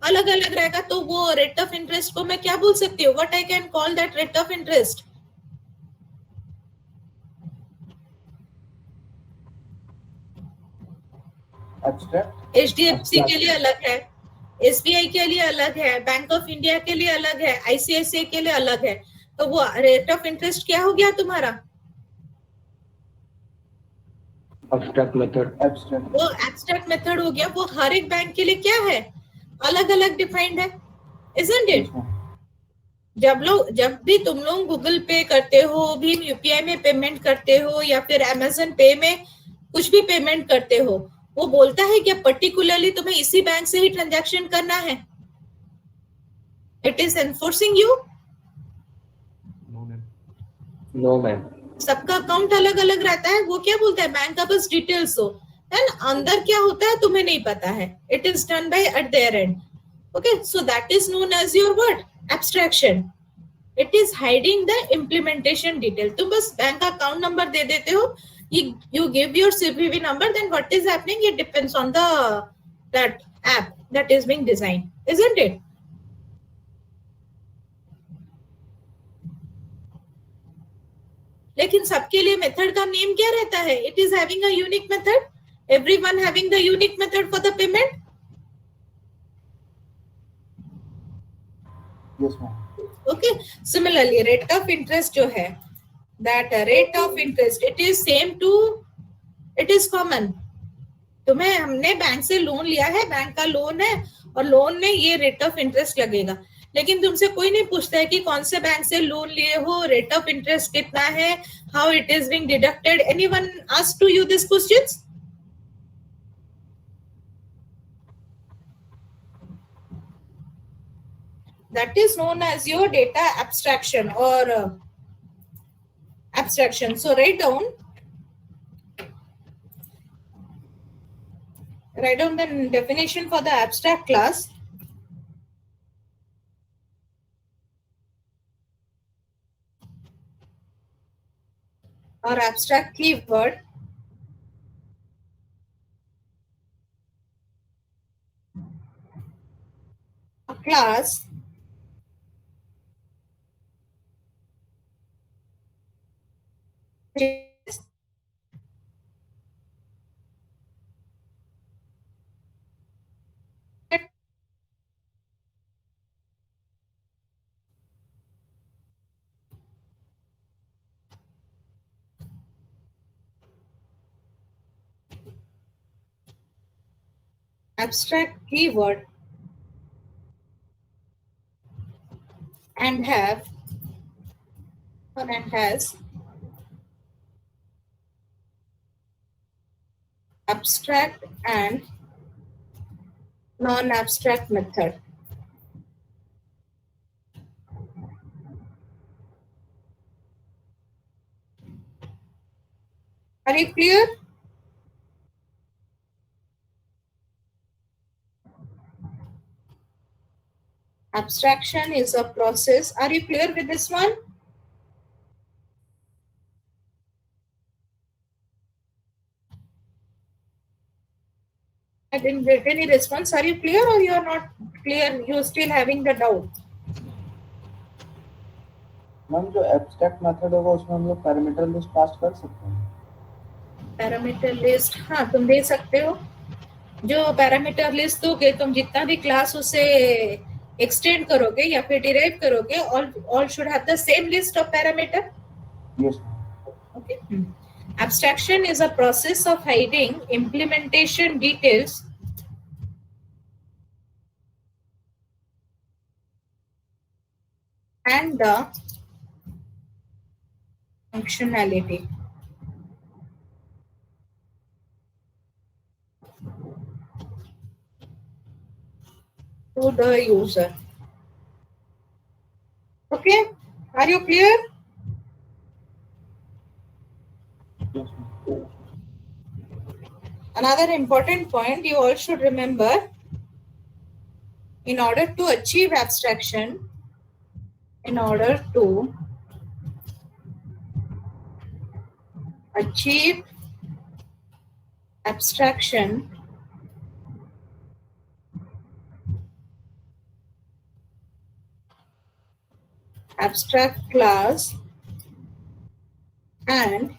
अलग अलग रहेगा. तो वो रेट ऑफ इंटरेस्ट को मैं क्या बोल सकती हूँ? What I can call that rate of interest? Abstract. HDFC के लिए अलग है, SBI के लिए अलग है, बैंक ऑफ इंडिया के लिए अलग है, ICICI के लिए अलग है. तो वो रेट ऑफ इंटरेस्ट क्या हो गया तुम्हारा? Abstract method. Abstract. वो एब्स्ट्रैक्ट मेथड हो गया. वो हर एक बैंक के लिए क्या है? अलग अलग डिफाइंड है, isn't it? Yes, ma'am. जब भी तुम लोग गूगल पे करते हो, भीम यूपीआई में पेमेंट करते हो, या फिर अमेजन पे में कुछ भी पेमेंट करते हो, वो बोलता है कि पर्टिकुलरली तुम्हें इसी बैंक से ही ट्रांजैक्शन करना है? It is enforcing you? No ma'am. सबका अकाउंट अलग अलग रहता है. वो क्या बोलता है? बैंक का बस डिटेल्स हो, एंड अंदर क्या होता है तुम्हें नहीं पता है. It is done by at their end. Okay, so that is known as your what? Abstraction. It is hiding the implementation detail. तुम बस बैंक का अकाउंट नंबर दे देते हो, you give your CVV number, then what is happening? It depends on that app that is being designed, isn't it? लेकिन सबके लिए method का name क्या रहता है? It is having a unique method. Everyone having the unique method for the payment. Yes, ma'am. Okay. Similarly, rate of interest जो है, that rate of interest, it is same to, it is common. तुम्हें, हमने bank से loan लिया है, bank का loan है, और लोन में ये रेट ऑफ इंटरेस्ट लगेगा, लेकिन तुमसे कोई नहीं पूछता है कि कौन से बैंक से लोन लिए हो, रेट ऑफ इंटरेस्ट कितना है, how it is being deducted. Anyone asked to you this questions? That is known as your data abstraction or abstraction. So write down the definition for the abstract class. Or abstract keyword. A class abstract keyword and have or and has abstract and non-abstract method. Are you clear? Abstraction is a process. Are you clear with this one? I didn't get any response. Are you clear or you are not clear? You are still having the doubt. Ma'am जो abstract method होगा उसमें हम लोग parameter list पास कर सकते हैं. Parameter list हाँ तुम दे सकते हो. जो पैरामीटर लिस्ट दोगे तुम जितना भी क्लास उसे एक्सटेंड करोगे या फिर डिराइव करोगे all should have the same list of parameter. Yes. Okay. Abstraction is a process of hiding implementation details and the functionality. To the user. Okay, are you clear? Yes. Another important point you all should remember, in order to achieve abstraction, in order to achieve abstraction, abstract class and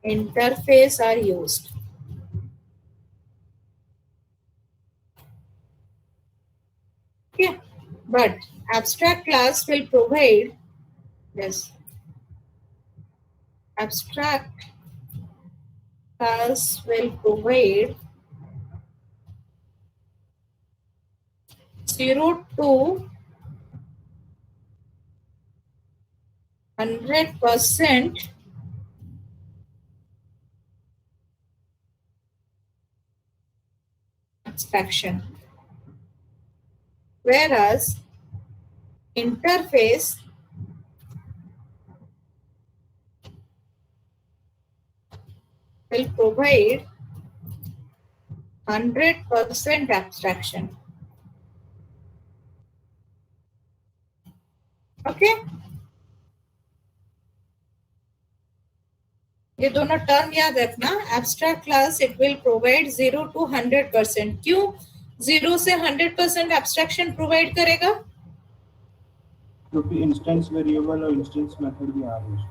interface are used. Okay, but abstract class will provide this. Abstract class will provide 0 to 100% abstraction, whereas interface will provide 100% abstraction. Okay? ये दोनों term याद रखना. Abstract class it will provide 0 to 100%. क्यों 0 से 100% abstraction provide करेगा? क्योंकि instance variable और instance method भी आ रहे हैं.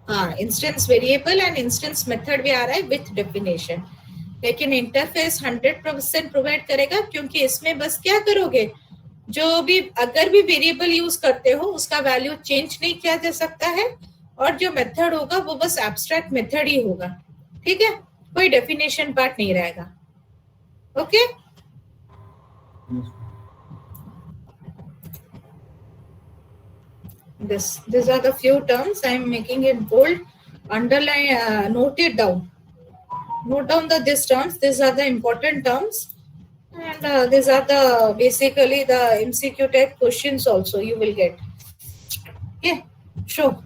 हाँ, instance variable and instance method भी आ रहा है विथ डेफिनेशन. लेकिन इंटरफेस 100% प्रोवाइड करेगा क्योंकि इसमें बस क्या करोगे, जो भी अगर भी वेरिएबल यूज करते हो उसका वैल्यू चेंज नहीं किया जा सकता है और जो मेथड होगा वो बस एब्स्ट्रैक्ट मेथड ही होगा. ठीक है, कोई डेफिनेशन पार्ट नहीं रहेगा. Okay these are the few terms I am making it bold, underline, note it down. Note down these terms. These are the important terms and these are the basically the MCQ type questions also you will get. Okay, sure.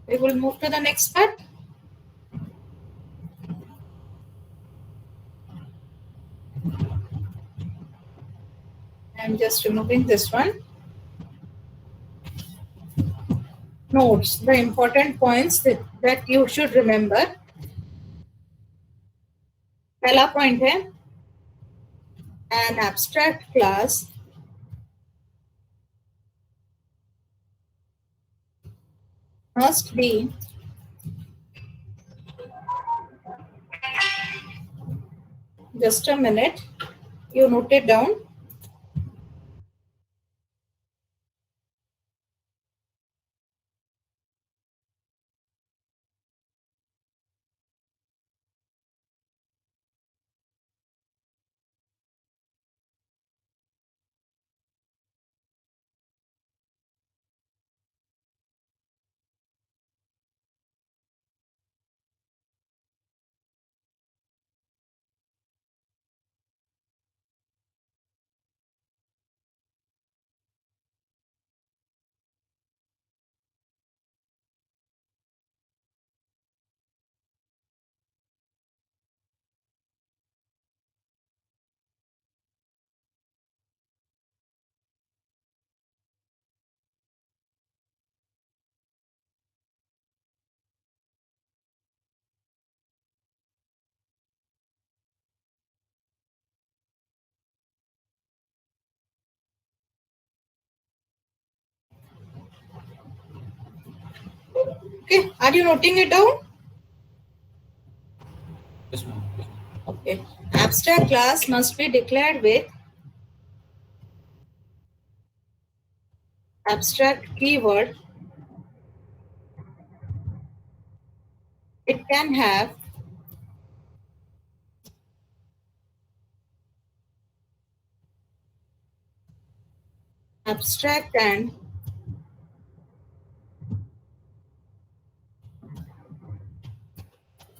We will move to the next part. I'm just removing this one. Notes, the important points that you should remember. पहला point है, an abstract class must be Just a minute. You note it down. Okay, are you noting it down? Yes, ma'am. Okay. Abstract class must be declared with abstract keyword. It can have abstract and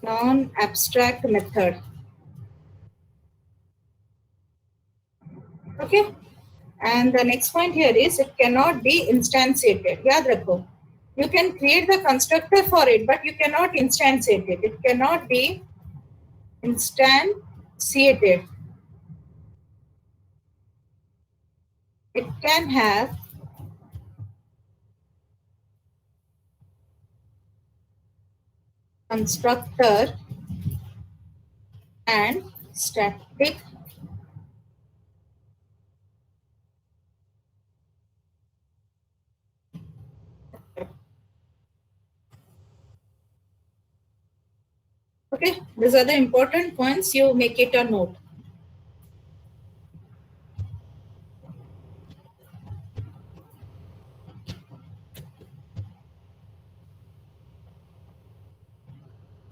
non-abstract method. Okay. And the next point here is it cannot be instantiated. याद रखो. You can create the constructor for it, but you cannot instantiate it. It cannot be instantiated. It can have constructor and static Okay, these are the important points. You make it a note.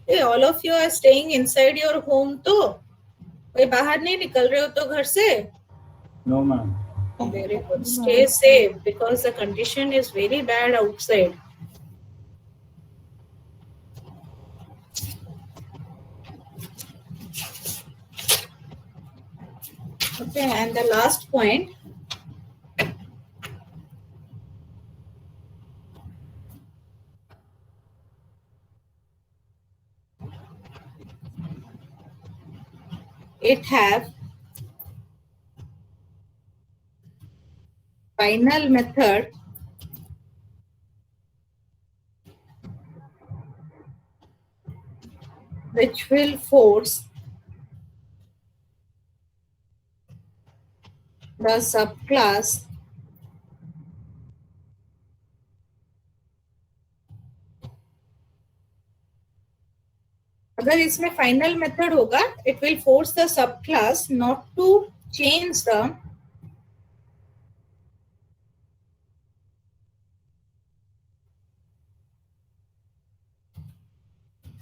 Hey, all of you are staying inside your home तो कोई बाहर नहीं निकल रहे हो तो घर से? No, ma'am. Very good. Stay safe because the condition is very bad outside. Okay, and the last point. It have final method which will force the subclass अगर इसमें फाइनल मेथड होगा it will force the subclass not to change the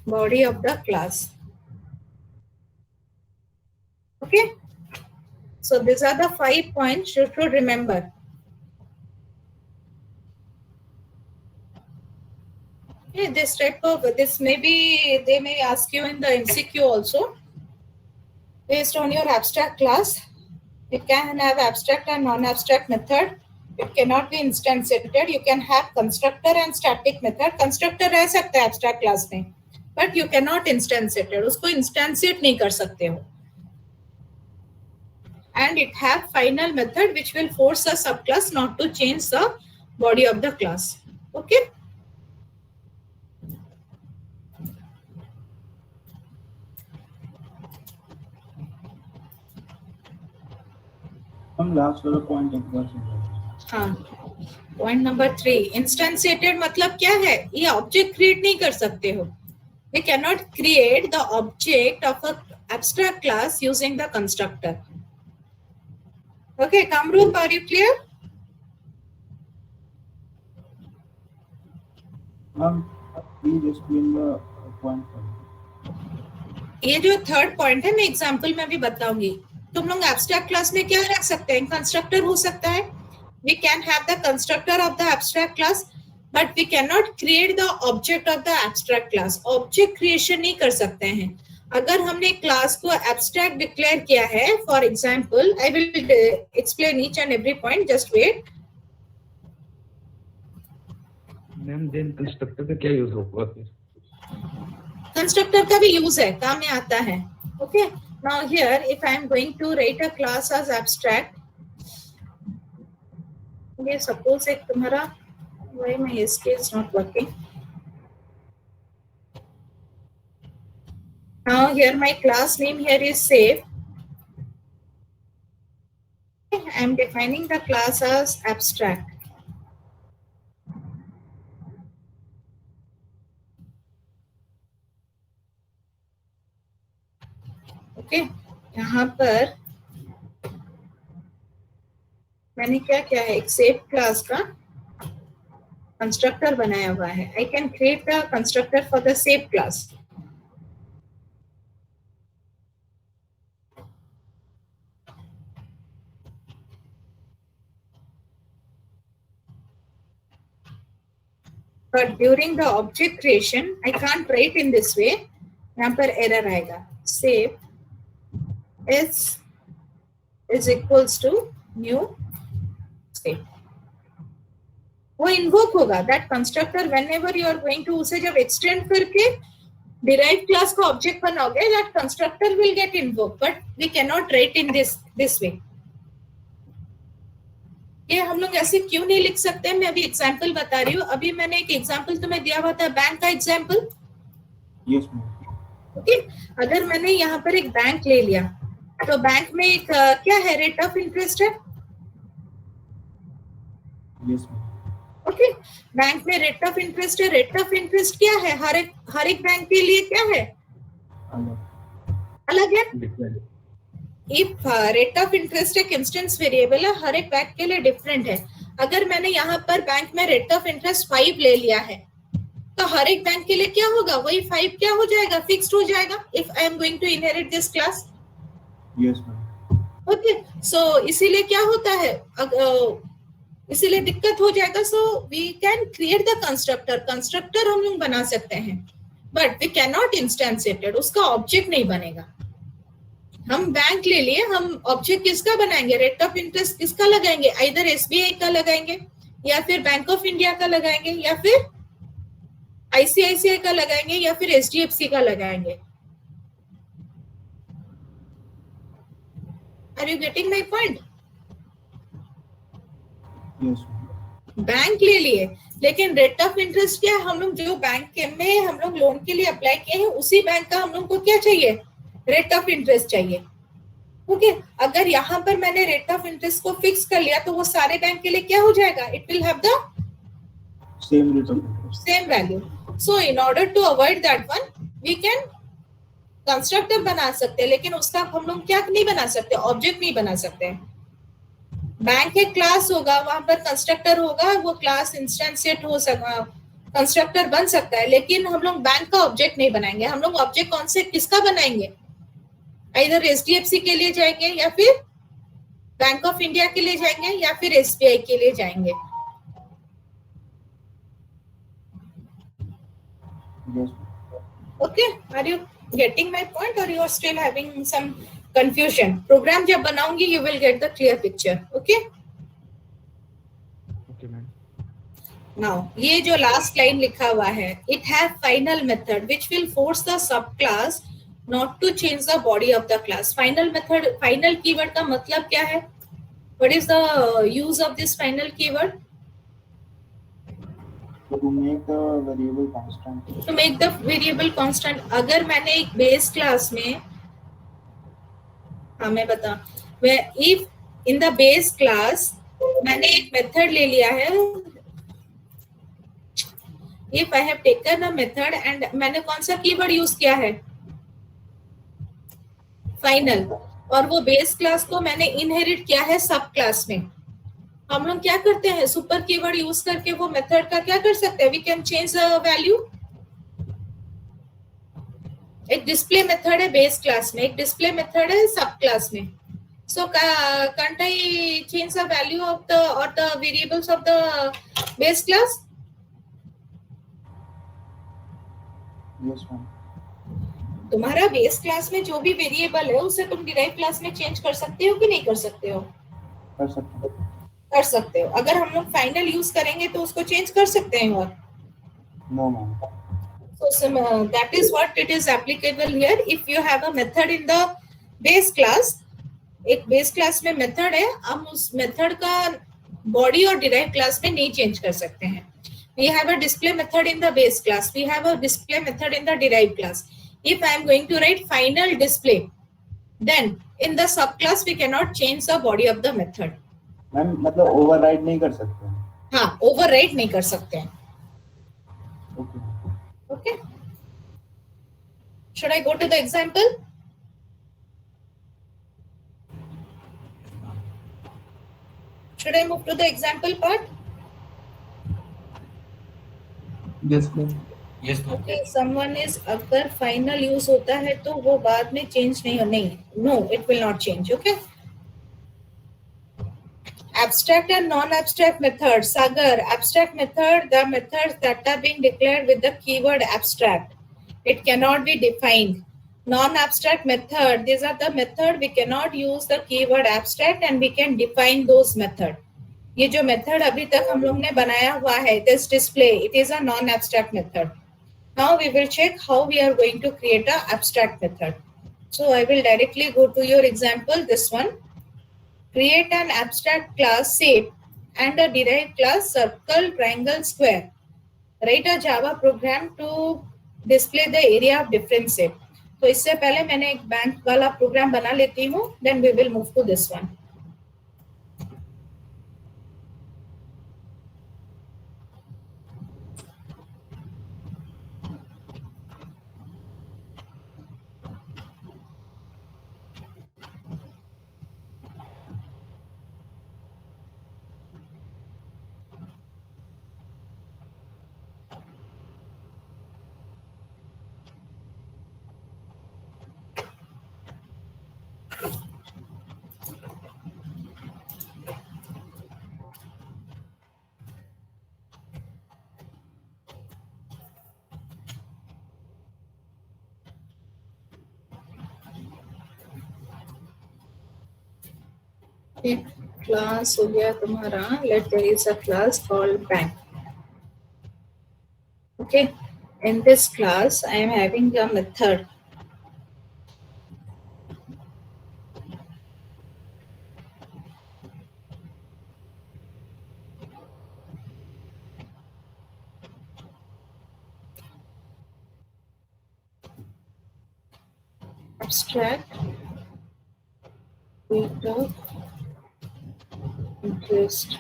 body of the class. Okay, so these are the 5 points you should remember. Okay, this type of this maybe they may ask you in the MCQ also based on your abstract class. It can have abstract and non-abstract method. It cannot be instantiated. You can have constructor and static method. Constructor रह सकता है abstract class में, but you cannot instantiate it. उसको instantiate नहीं कर सकते हो. And it have final method which will force a subclass not to change the body of the class. Okay. हम लास्ट वाला पॉइंट एक बार हाँ, पॉइंट नंबर 3 इंस्टेंशिएटेड मतलब क्या है? ये ऑब्जेक्ट क्रिएट नहीं कर सकते हो. We cannot create the object of a abstract class using the constructor. Okay, Kamrup, are you clear? Ma'am, please explain the point. ये जो थर्ड पॉइंट है मैं एग्जांपल में भी बताऊंगी. तुम लोग एब्स्ट्रैक्ट क्लास में क्या रख सकते हैं? कंस्ट्रक्टर हो सकता है. We can have the constructor of the abstract class, but we cannot create the object of the abstract class. Object creation नहीं कर सकते हैं. अगर हमने क्लास को abstract declare किया है, for example, I will explain each and every point. Just wait. Ma'am then constructor का क्या यूज होगा फिर? कंस्ट्रक्टर का भी यूज है, काम में आता है. Okay. Now here, if I am going to write a class as abstract, ये suppose एक तुम्हारा why my SK is not working. Now here my class name here is save. I am defining the class as abstract. Okay, यहाँ पर मैंने क्या किया है, एक सेव क्लास का कंस्ट्रक्टर बनाया हुआ है. I can create the constructor for the save class. But during the object creation I can't right in this way. यहाँ पर एरर आएगा. Save S is equals to new state. वो invoke होगा that constructor whenever you are going to उसे जब extend करके derived class का object बनाओगे, that constructor will get invoked, but we cannot write in this way. ये हम लोग ऐसे क्यों नहीं लिख सकते? मैं अभी एग्जाम्पल बता रही हूँ. अभी मैंने एक एग्जाम्पल तुम्हें दिया हुआ था, बैंक का एग्जाम्पल. Yes, ma'am. ओके, अगर मैंने यहाँ पर एक बैंक ले लिया तो बैंक में एक क्या है, रेट ऑफ इंटरेस्ट है. Yes, ma'am. ओके, बैंक में रेट ऑफ इंटरेस्ट है. रेट ऑफ इंटरेस्ट क्या है? हर एक बैंक के लिए क्या है? अलग है. इफ रेट ऑफ इंटरेस्ट एक इंस्टेंस वेरिएबल है, हर एक बैंक के लिए डिफरेंट है. अगर मैंने यहाँ पर बैंक में रेट ऑफ इंटरेस्ट 5 ले लिया है तो हर एक बैंक के लिए क्या होगा, वही 5 क्या हो जाएगा, फिक्स्ड हो जाएगा. If I am going to inherit this class. Yes, ma'am. Okay, so इसीलिए क्या होता है, इसीलिए दिक्कत हो जाएगा. So we can create the constructor हम लोग बना सकते हैं, but we can not instantiated. उसका ऑब्जेक्ट नहीं बनेगा. हम बैंक ले लिए, हम ऑब्जेक्ट किसका बनाएंगे, रेट ऑफ इंटरेस्ट किसका लगाएंगे, आइदर एसबीआई का लगाएंगे या फिर बैंक ऑफ इंडिया का लगाएंगे या फिर आईसीआईसीआई का लगाएंगे या फिर एचडीएफसी का लगाएंगे. Are you getting my point? Yes, ma'am. Bank ले लिए, लेकिन रेट ऑफ इंटरेस्ट क्या है, हम लोग जो बैंक के में हम लोग लोन के लिए अप्लाई किए हैं उसी बैंक का हम लोग को क्या चाहिए, रेट ऑफ इंटरेस्ट चाहिए. ओके, अगर यहाँ पर मैंने रेट ऑफ इंटरेस्ट को फिक्स कर लिया तो वो सारे बैंक के लिए क्या हो जाएगा, it will have the Same rate of interest. Same value. So in order to avoid that one we can constructor बना सकते हैं, लेकिन उसका हम लोग क्या नहीं बना सकते, ऑब्जेक्ट नहीं बना सकते. बैंक एक क्लास होगा, वहां पर कंस्ट्रक्टर होगा, वो क्लास इंस्टेंसिएट हो सकता, कंस्ट्रक्टर बन सकता है, लेकिन हम लोग बैंक का ऑब्जेक्ट नहीं बनाएंगे. हम लोग ऑब्जेक्ट कौन से किसका बनाएंगे, इधर एचडीएफसी के लिए जाएंगे या फिर बैंक ऑफ इंडिया के लिए जाएंगे या फिर एसबीआई के लिए जाएंगे. Yes. Okay, are you getting my point or you are still having some confusion? Program जब बनाऊंगी you will get the clear picture. Okay. Okay ma'am. Now ये जो last line लिखा हुआ है, it has final method which will force the subclass not to change the body of the class. Final method, final keyword का मतलब क्या है? What is the use of this final keyword? To make the variable constant. To make the variable constant. अगर मैंने एक base class में, हाँ मैं बता, if in the base class मैंने एक मेथड ले लिया है, if I have taken a method and मैंने कौन सा कीवर्ड यूज किया है, फाइनल, और वो बेस क्लास को मैंने इनहेरिट किया है सब क्लास में। हम लोग क्या करते हैं, सुपर कीवर्ड यूज करके वो मेथड का क्या कर सकते हैं, we can change the value. एक डिस्प्ले मेथड है बेस क्लास में, एक डिस्प्ले मेथड है सब क्लास में। So can't I change the value of the or the variables of the base class? Yes, ma'am. तुम्हारा बेस क्लास में जो भी वेरिएबल है उसे तुम डिराइव क्लास में चेंज कर सकते हो कि नहीं कर सकते हो? कर सकते हो। कर सकते हो। अगर हम लोग फाइनल यूज करेंगे तो उसको चेंज कर सकते हैं और No, ma'am. so that is what it is applicable here. If you have a method in the base class, एक बेस क्लास में मेथड है, हम उस मेथड का बॉडी और डिराइव क्लास में नहीं चेंज कर सकते हैं। We have a display method in the base class. We have a display method in the derived class. If I am going to write final display, then in the subclass we cannot change the body of the method. Ma'am मतलब override नहीं कर सकते हैं। हाँ, override नहीं कर सकते हैं। Okay. Okay. Should I go to the example? Should I move to the example part? Yes, ma'am. Okay, someone is, अगर final use होता है तो वो बाद में change नहीं, no, it will not change. Okay. Abstract and non-abstract methods. Sagar, abstract method, the methods that are being declared with the keyword abstract. It cannot be defined. Non-abstract method, these are the method we cannot use the keyword abstract and we can define those method. ये जो method अभी तक हम लोग ने बनाया हुआ है, this display, it is a non-abstract method. Now we will check how we are going to create a abstract method. So I will directly go to your example, this one. Create an abstract class shape and a derived class circle, triangle, square. Write a Java program to display the area of different shape. तो इससे पहले मैंने एक bank वाला programme बना लेती हूँ, then we will move to this one. एक क्लास हो गया तुम्हारा, let there is a class called bank. Okay, in this class I am having a method. Abstract rate of interest.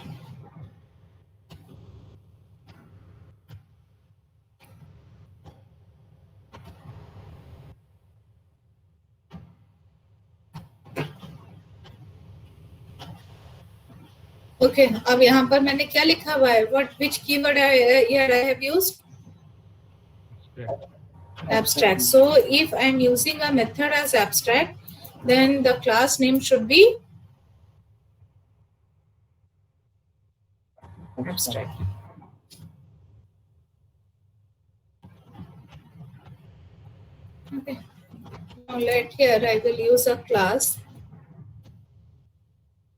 Okay, अब यहाँ पर मैंने क्या लिखा हुआ है, which keyword here I have used? Abstract. So if I am using a method as abstract, then the class name should be abstract. Okay. Now let here I will use a class.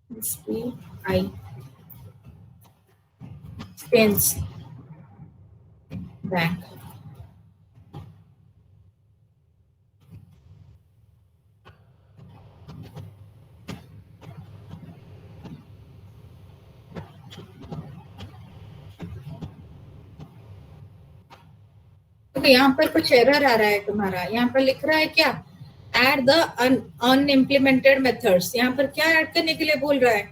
SBI Spence Bank. तो यहाँ पर कुछ error आ रहा है तुम्हारा, यहाँ पर लिख रहा है क्या, एड द अनइम्प्लीमेंटेड मेथड्स। यहाँ पर क्या ऐड करने के लिए बोल रहा है,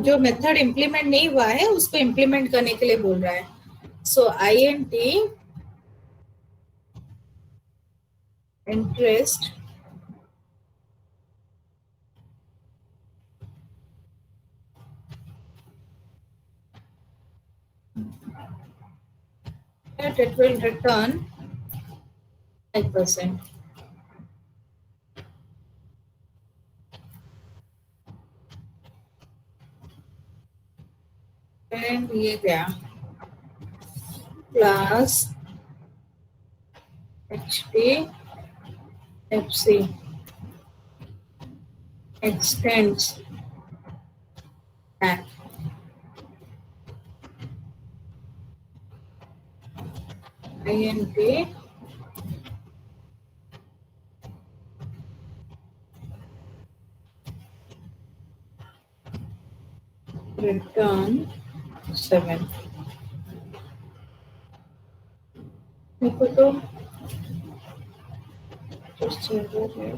जो मेथड इम्प्लीमेंट नहीं हुआ है उसको इम्प्लीमेंट करने के लिए बोल रहा है। सो INT interest that it will return 5%. And ये गया class HDFC extends that INT return 7. देखो तो just server है.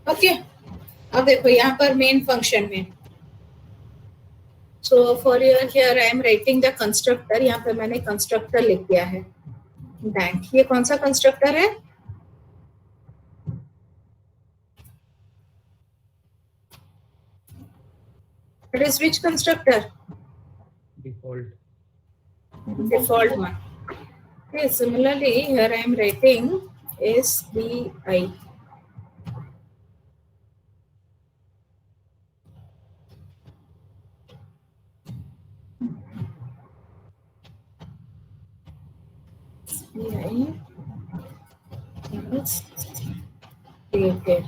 ओके, अब देखो यहाँ पर मेन फंक्शन में. So for your here I am writing the constructor. यहाँ पे मैंने कंस्ट्रक्टर लिख दिया है बैंक. ये कौन सा कंस्ट्रक्टर है? It is which constructor? Default. Default one. Okay, similarly here I am writing SBI. SBI is created.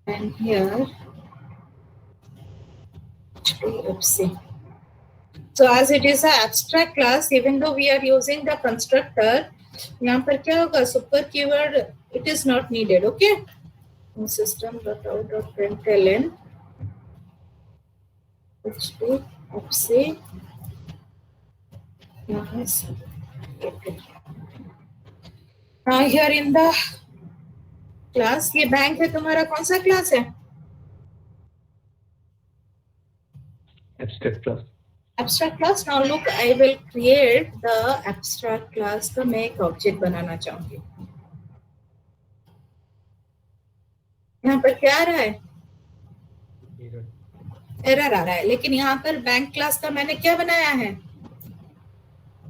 And here HDFC. So as it is an abstract class, even though we are using the constructor, यहाँ पर क्या होगा? Super keyword it is not needed. Okay. System.out.println HDFC class. Now here in the class, ये bank है तुम्हारा. कौन सा class है? Abstract class. Abstract class. Now look, I will create the abstract class का मैं एक ऑब्जेक्ट बनाना चाहूंगी. यहाँ पर क्या आ रहा है? Error. एरर आ रहा है. लेकिन यहाँ पर बैंक क्लास का मैंने क्या बनाया है?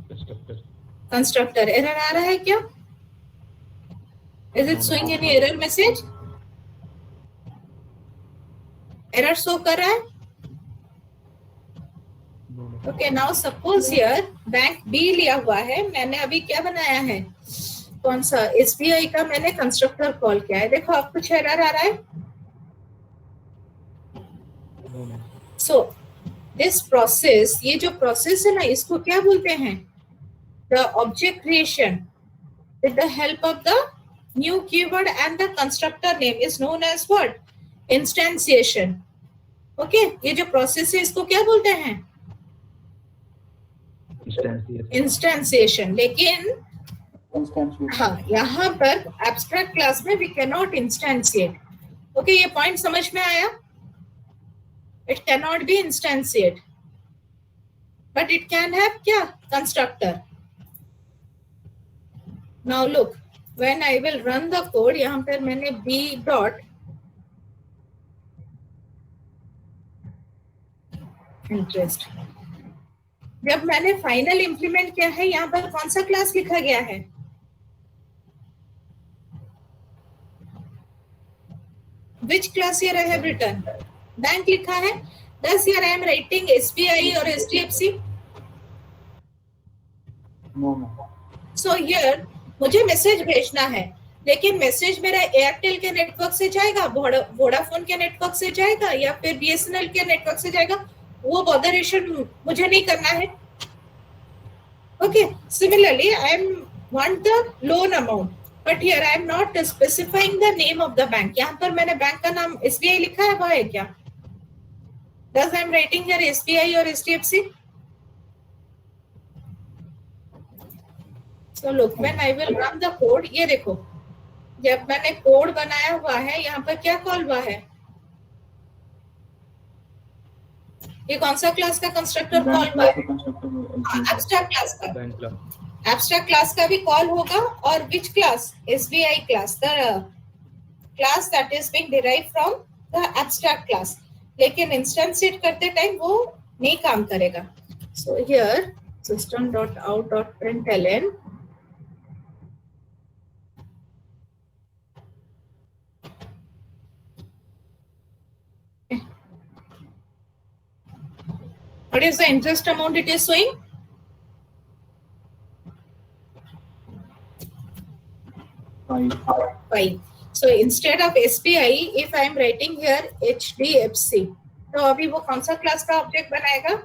Constructor. कंस्ट्रक्टर. एरर आ रहा है क्या? Is it showing any error message? Error show कर रहा है? No, no. Okay, now suppose here bank B लिया हुआ है. मैंने अभी क्या बनाया है? कौन सा? एसबीआई का मैंने कंस्ट्रक्टर कॉल किया है. देखो अब कुछ एरर आ रहा है. No, no. So this process, ये जो प्रोसेस है ना, इसको क्या बोलते हैं? The object creation with the help of the new keyword and the constructor name is known as what? Instantiation. Okay, ये जो प्रोसेस है इसको क्या बोलते हैं? Instantiation. इंस्टेंसिएशन. लेकिन इंस्टेंशिएट. हाँ, यहाँ पर एब्स्ट्रैक्ट क्लास में we can not instantiate. Okay, ये पॉइंट समझ में आया? It can not be instantiate but it can have क्या? Constructor. Now look, when I will run the code, यहाँ पर मैंने बी डॉट इंटरेस्ट. जब मैंने फाइनल इंप्लीमेंट किया है, यहाँ पर कौन सा क्लास लिखा गया है? Which class here I have written? Bank लिखा है. Thus here I am writing SBI or HDFC. No no. So here मुझे मैसेज भेजना है, लेकिन मैसेज मेरा एयरटेल के नेटवर्क से जाएगा, वोडाफोन के नेटवर्क से जाएगा, या फिर बीएसएनएल के नेटवर्क से जाएगा. वो बॉदरेशन मुझे नहीं करना है. Okay, similarly I am want the loan amount, but here I am not specifying the name of the bank. यहाँ पर मैंने बैंक का नाम एसबीआई लिखा है, वो है क्या? Thus I am writing here SBI or HDFC. So look, when I will run the code, ये देखो, जब मैंने कोड बनाया हुआ है, यहाँ पर क्या कॉल हुआ है? ये कौन सा क्लास का कंस्ट्रक्टर कॉल हुआ है? एब्स्ट्रैक्ट क्लास का। बैंक क्लास एब्स्ट्रैक्ट क्लास का भी कॉल होगा और which class? SBI class, the class that is being derived from the abstract class. लेकिन इंस्टेंशिएट करते टाइम वो नहीं काम करेगा। So here system.out.println what is the interest amount it is showing? 5. So instead of SBI, if I am writing here HDFC, तो अभी वो कौन सा क्लास का ऑब्जेक्ट बनाएगा?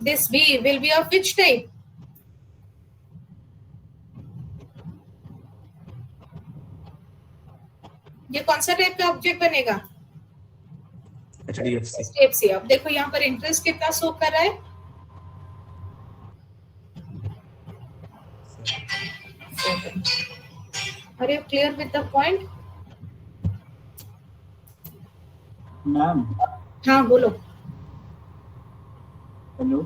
This B will be of which type? ये कौन सा टाइप का ऑब्जेक्ट बनेगा? HDFC। अब देखो यहाँ पर इंटरेस्ट कितना शो कर रहा है? Are you clear with the point? Ma'am हाँ बोलो। हेलो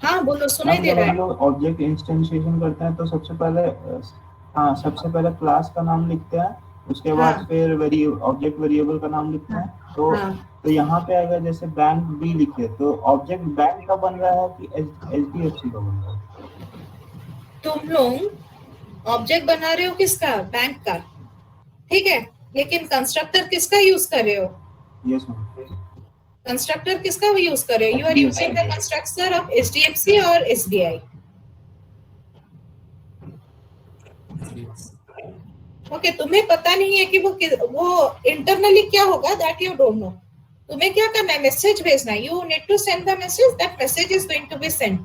हाँ बोलो, सुनाई दे रहा है। ऑब्जेक्ट इंस्टेंशिएशन करते हैं तो सबसे पहले क्लास का नाम लिखते हैं, उसके बाद फिर ऑब्जेक्ट वेरिएबल का नाम लिखते हैं। तो यहाँ पे आएगा जैसे बैंक बी लिखे तो ऑब्जेक्ट बैंक का बन रहा है कि एचडीएफसी का बन रहा है? तुम लोग ऑब्जेक्ट बना रहे हो किसका? बैंक का, ठीक है, लेकिन कंस्ट्रक्टर किसका यूज कर रहे हो? Yes ma'am. कंस्ट्रक्टर किसका यूज कर रहे हो? You are using the constructor of HDFC और एसबीआई। ओके, तुम्हें पता नहीं है कि वो इंटरनली क्या होगा, दैट यू डोंट नो। तुम्हें क्या करना है? मैसेज भेजना है। You need to send the message, that message is going to be sent,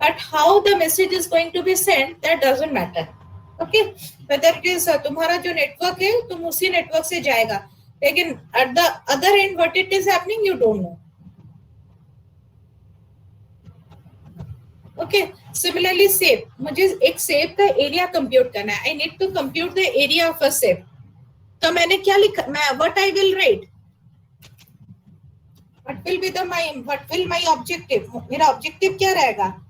but how the message is going to be sent that doesn't matter. Okay, whether it is तुम्हारा जो network है तुम उसी network से जाएगा, लेकिन at the other end what it is happening you don't know. Okay, similarly shape, मुझे एक सेप का एरिया कंप्यूट करना है। I need to compute the area of a shape. तो मैंने क्या लिखा? मैं what I will write, what will my objective, मेरा ऑब्जेक्टिव क्या रहेगा?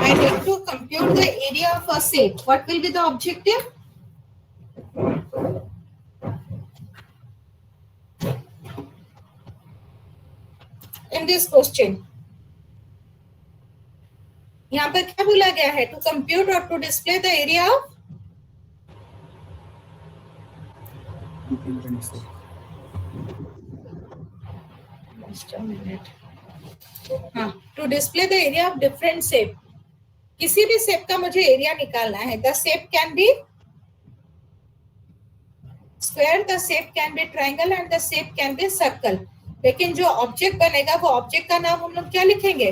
I need to compute the area of a shape. What will be the objective? In this question, यहाँ पर क्या बोला गया है? To compute or to display the area of? Just a minute. हाँ, to display the area of different shape. किसी भी shape का मुझे एरिया निकालना है। The shape can be square, the shape can be triangle and the shape can be circle. लेकिन जो object बनेगा वो ऑब्जेक्ट का नाम हम लोग क्या लिखेंगे?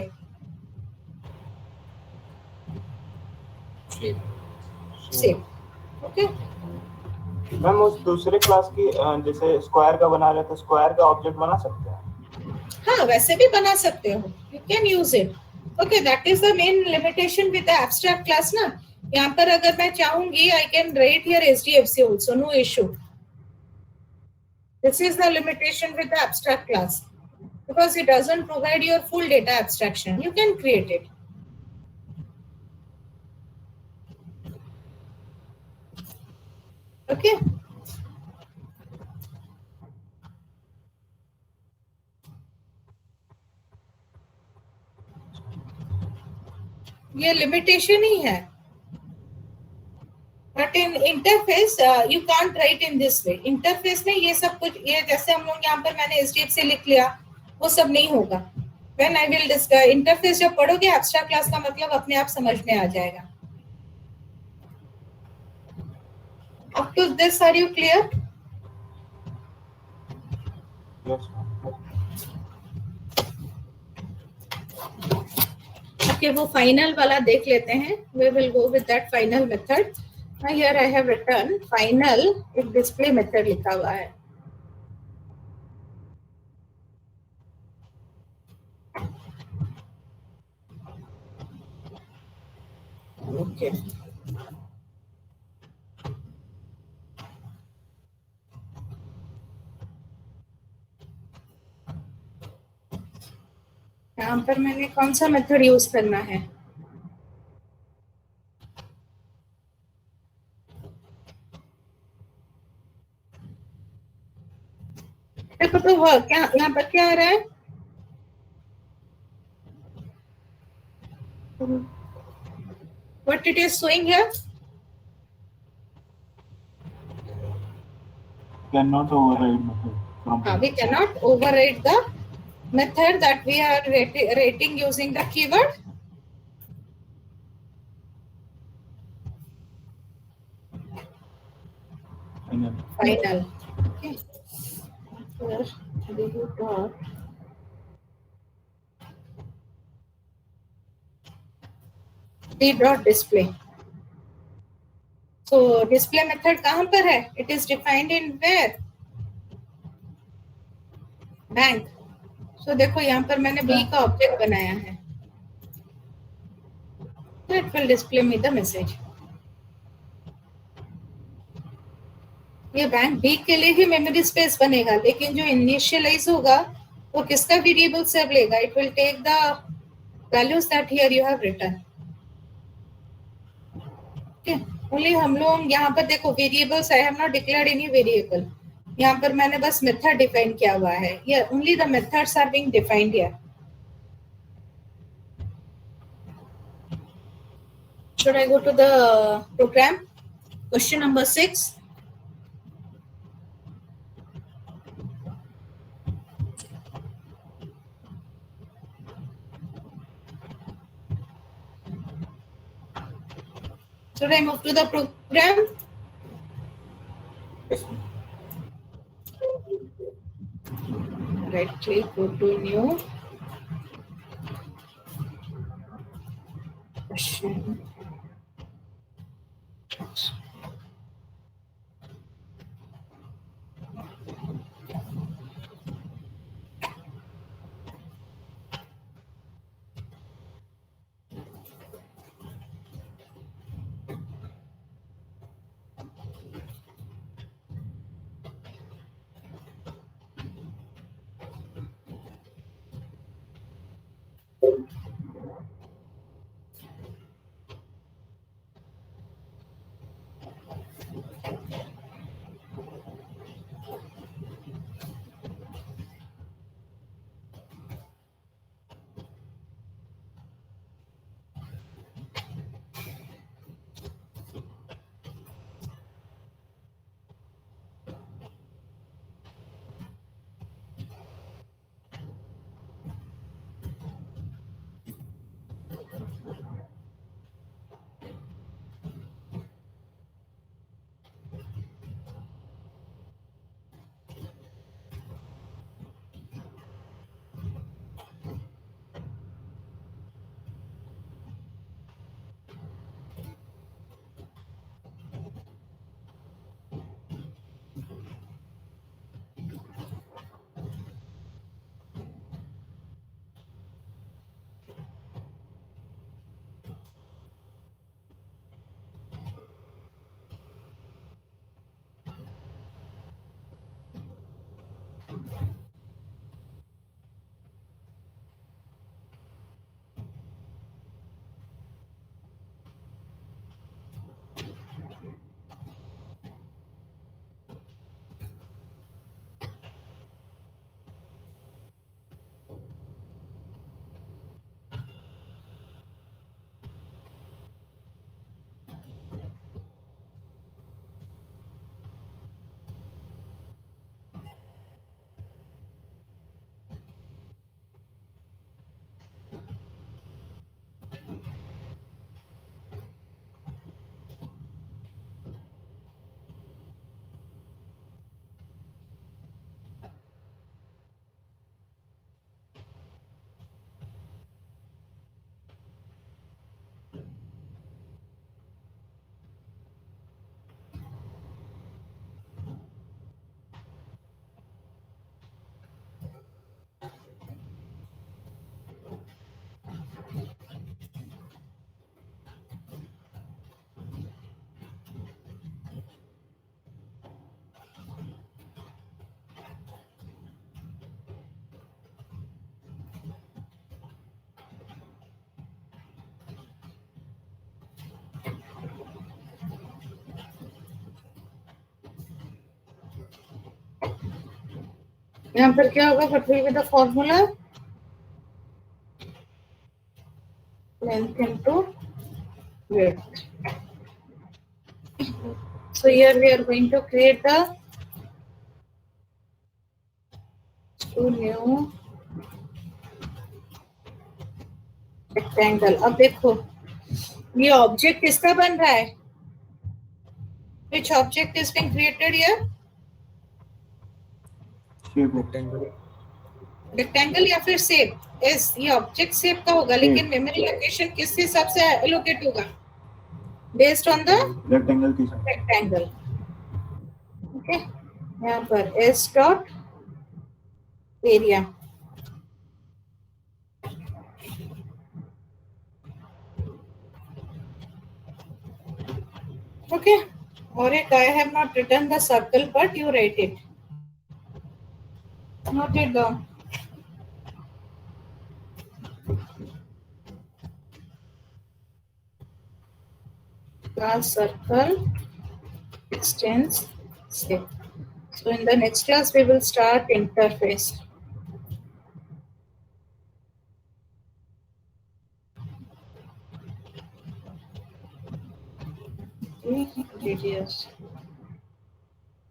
शेप। ओके मैम, उस दूसरे क्लास की जैसे स्क्वायर का बना रहे थे, स्क्वायर का ऑब्जेक्ट बना सकते हैं? हाँ, वैसे भी बना सकते हो, you can use it. Okay, that is the main limitation with the abstract class ना। यहाँ पर अगर मैं चाहूंगी I can write here HDFC also, no issue. This is the limitation with the abstract class, because it doesn't provide your full data abstraction. You can create it. Okay. ये limitation ही है. But in interface, you can't write in this way. Interface में ये सब कुछ, ये जैसे हम लोग यहाँ पर मैंने HDFC लिख लिया, वो सब नहीं होगा. When I will discuss interface जब पढ़ोगे abstract class का मतलब अपने आप समझ में आ जाएगा. Up to this, are you clear? Yes. Okay, वो final वाला देख लेते हैं. We will go with that final method. Here I have written final, एक display method लिखा हुआ है. Okay. यहाँ पर मैंने कौन सा मेथड यूज करना है? देखो तो वो क्या यहाँ पर क्या आ रहा है? What it is showing here? Cannot override method from We cannot override the method that we are rating using the keyword. final. Final. Okay. Here, do dot d dot display. So display method कहाँ पर है? It is defined in where? Bank. So देखो यहाँ पर मैंने b का object बनाया है. So it will display me the message. ये बैंक b के लिए ही मेमोरी स्पेस बनेगा, लेकिन जो इनिशियलाइज होगा वो किसका वेरिएबल से लेगा? It will take the values that here you have written. Okay. Only हम लोग यहाँ पर देखो variables I have not declared any variable. यहाँ पर मैंने बस मेथड डिफाइन किया हुआ है. Yeah, only the methods are being defined here. Should I go to the program? Question number 6. Should I move to the program? Yes, ma'am. Right click, go to new. Question. यहाँ पर क्या होगा? What will be the formula? Length into width. So here we are going to create the two new rectangle. अब देखो ये object किसका बन रहा है? Which object is being created here? rectangle. Rectangle या फिर शेप? एस, ये ऑब्जेक्ट शेप का होगा, लेकिन मेमोरी लोकेशन किस हिसाब से एलोकेट होगा? बेस्ड ऑन द रेक्टेंगल की रेक्टेंगल. ओके, यहाँ पर एस डॉट एरिया. ओके, और एक I have not written the circle but you write it. Note it down. Class circle extends shape. So in the next class we will start interface. Radius.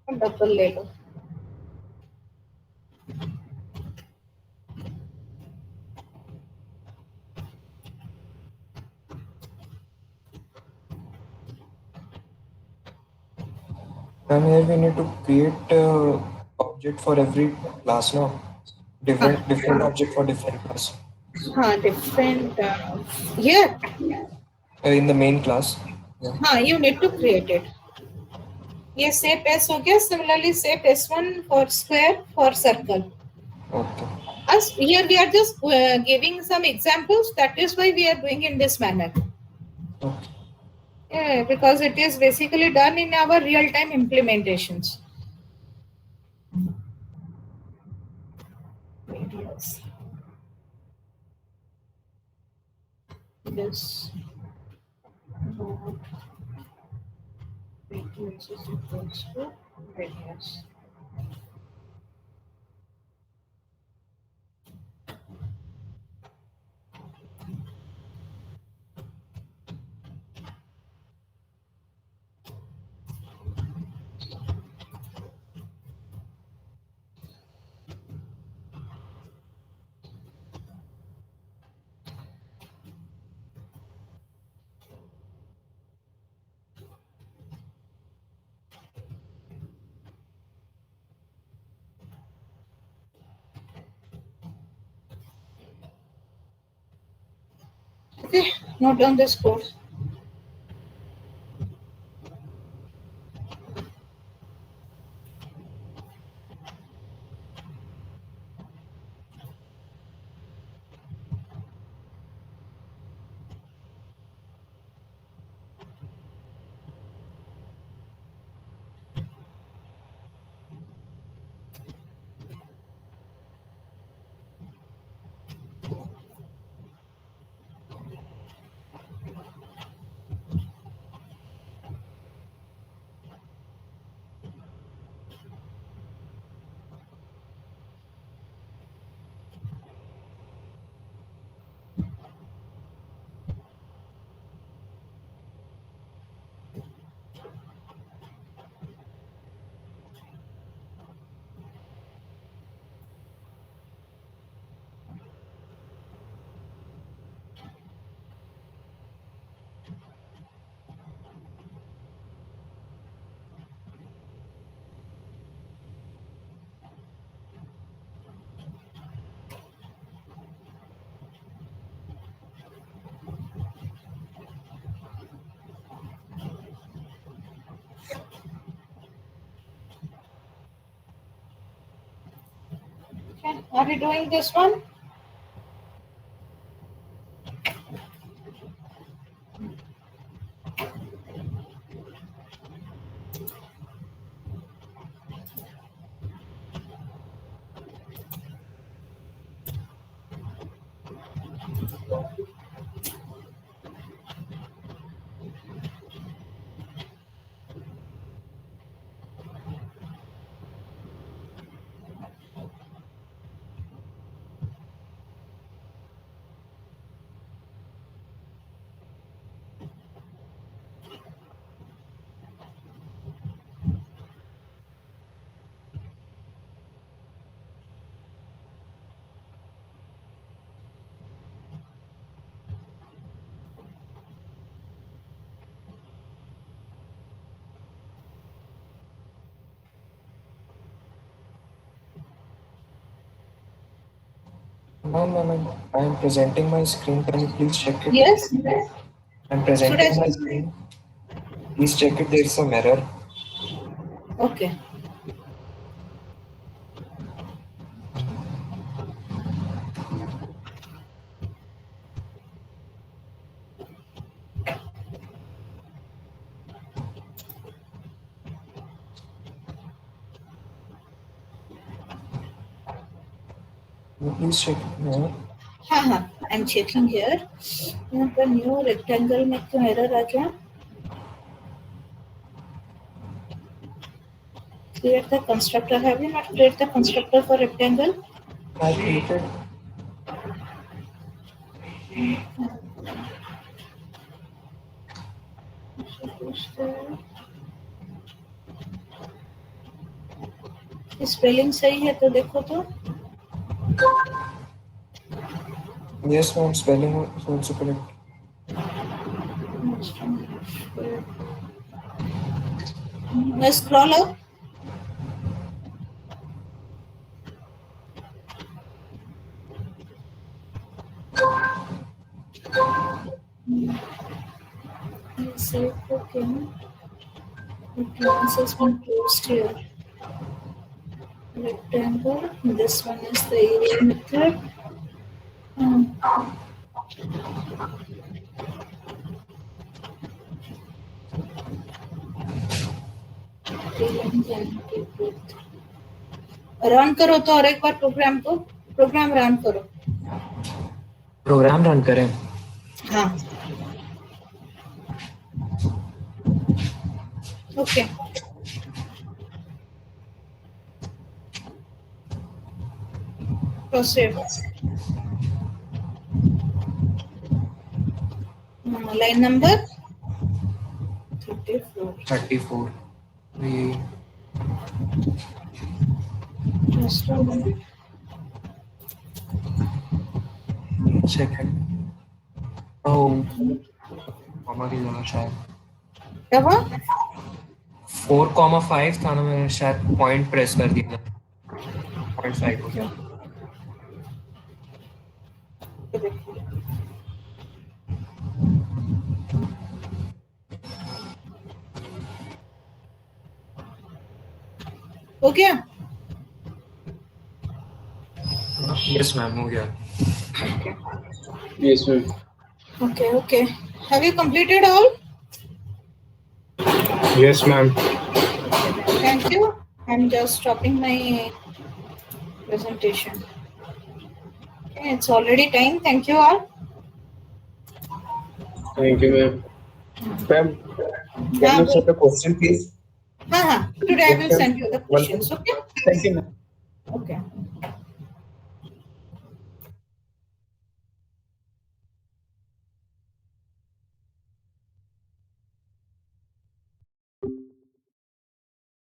Double ले लो. And here we need to create object for every class now. Different object for different class. हाँ, different. Here. In the main class. Yeah. हाँ, you need to create it. ये shape S हो गया. Similarly, shape S1 for square, for circle. Okay. As here we are just giving some examples. That is why we are doing in this manner. Okay. Yeah, because it is basically done in our real-time implementations. Radius. This node radius is equals to radius. Okay, note down this code. Okay, are we doing this one? Ma'am, I am presenting my screen. Can you please check it? Yes. I'm presenting my screen. Please check it. There is some error. Okay. Can you please check it now? हाँ, I'm checking here. यहाँ पर new rectangle में क्यों error आ गया? Create the constructor. Have you not created the constructor for rectangle? I created. Spelling सही है तो देखो तो. Yes, ma'am. Spelling is also correct. Scroll up. Okay. This has been closed here. Rectangle. This one is the area method. Run करो तो और एक बार program run करो. प्रोग्राम रन करें. हाँ. Okay. Proceed. Line number 34. 34. Just a minute. Second. Oh, comma की जगह शायद. क्या हुआ? 4,5 था ना, मैंने शायद पॉइंट प्रेस कर दिया. 0.5 हो गया. हो गया? Yes, ma'am. हो गया. Yes, ma'am. Okay. Have you completed all? Yes, ma'am. Thank you. I'm just stopping my presentation. Okay, it's already time. Thank you all. Thank you, ma'am. Ma'am, can you set the question, please? Today I will send you the questions. Okay. Thank you, ma'am. Okay.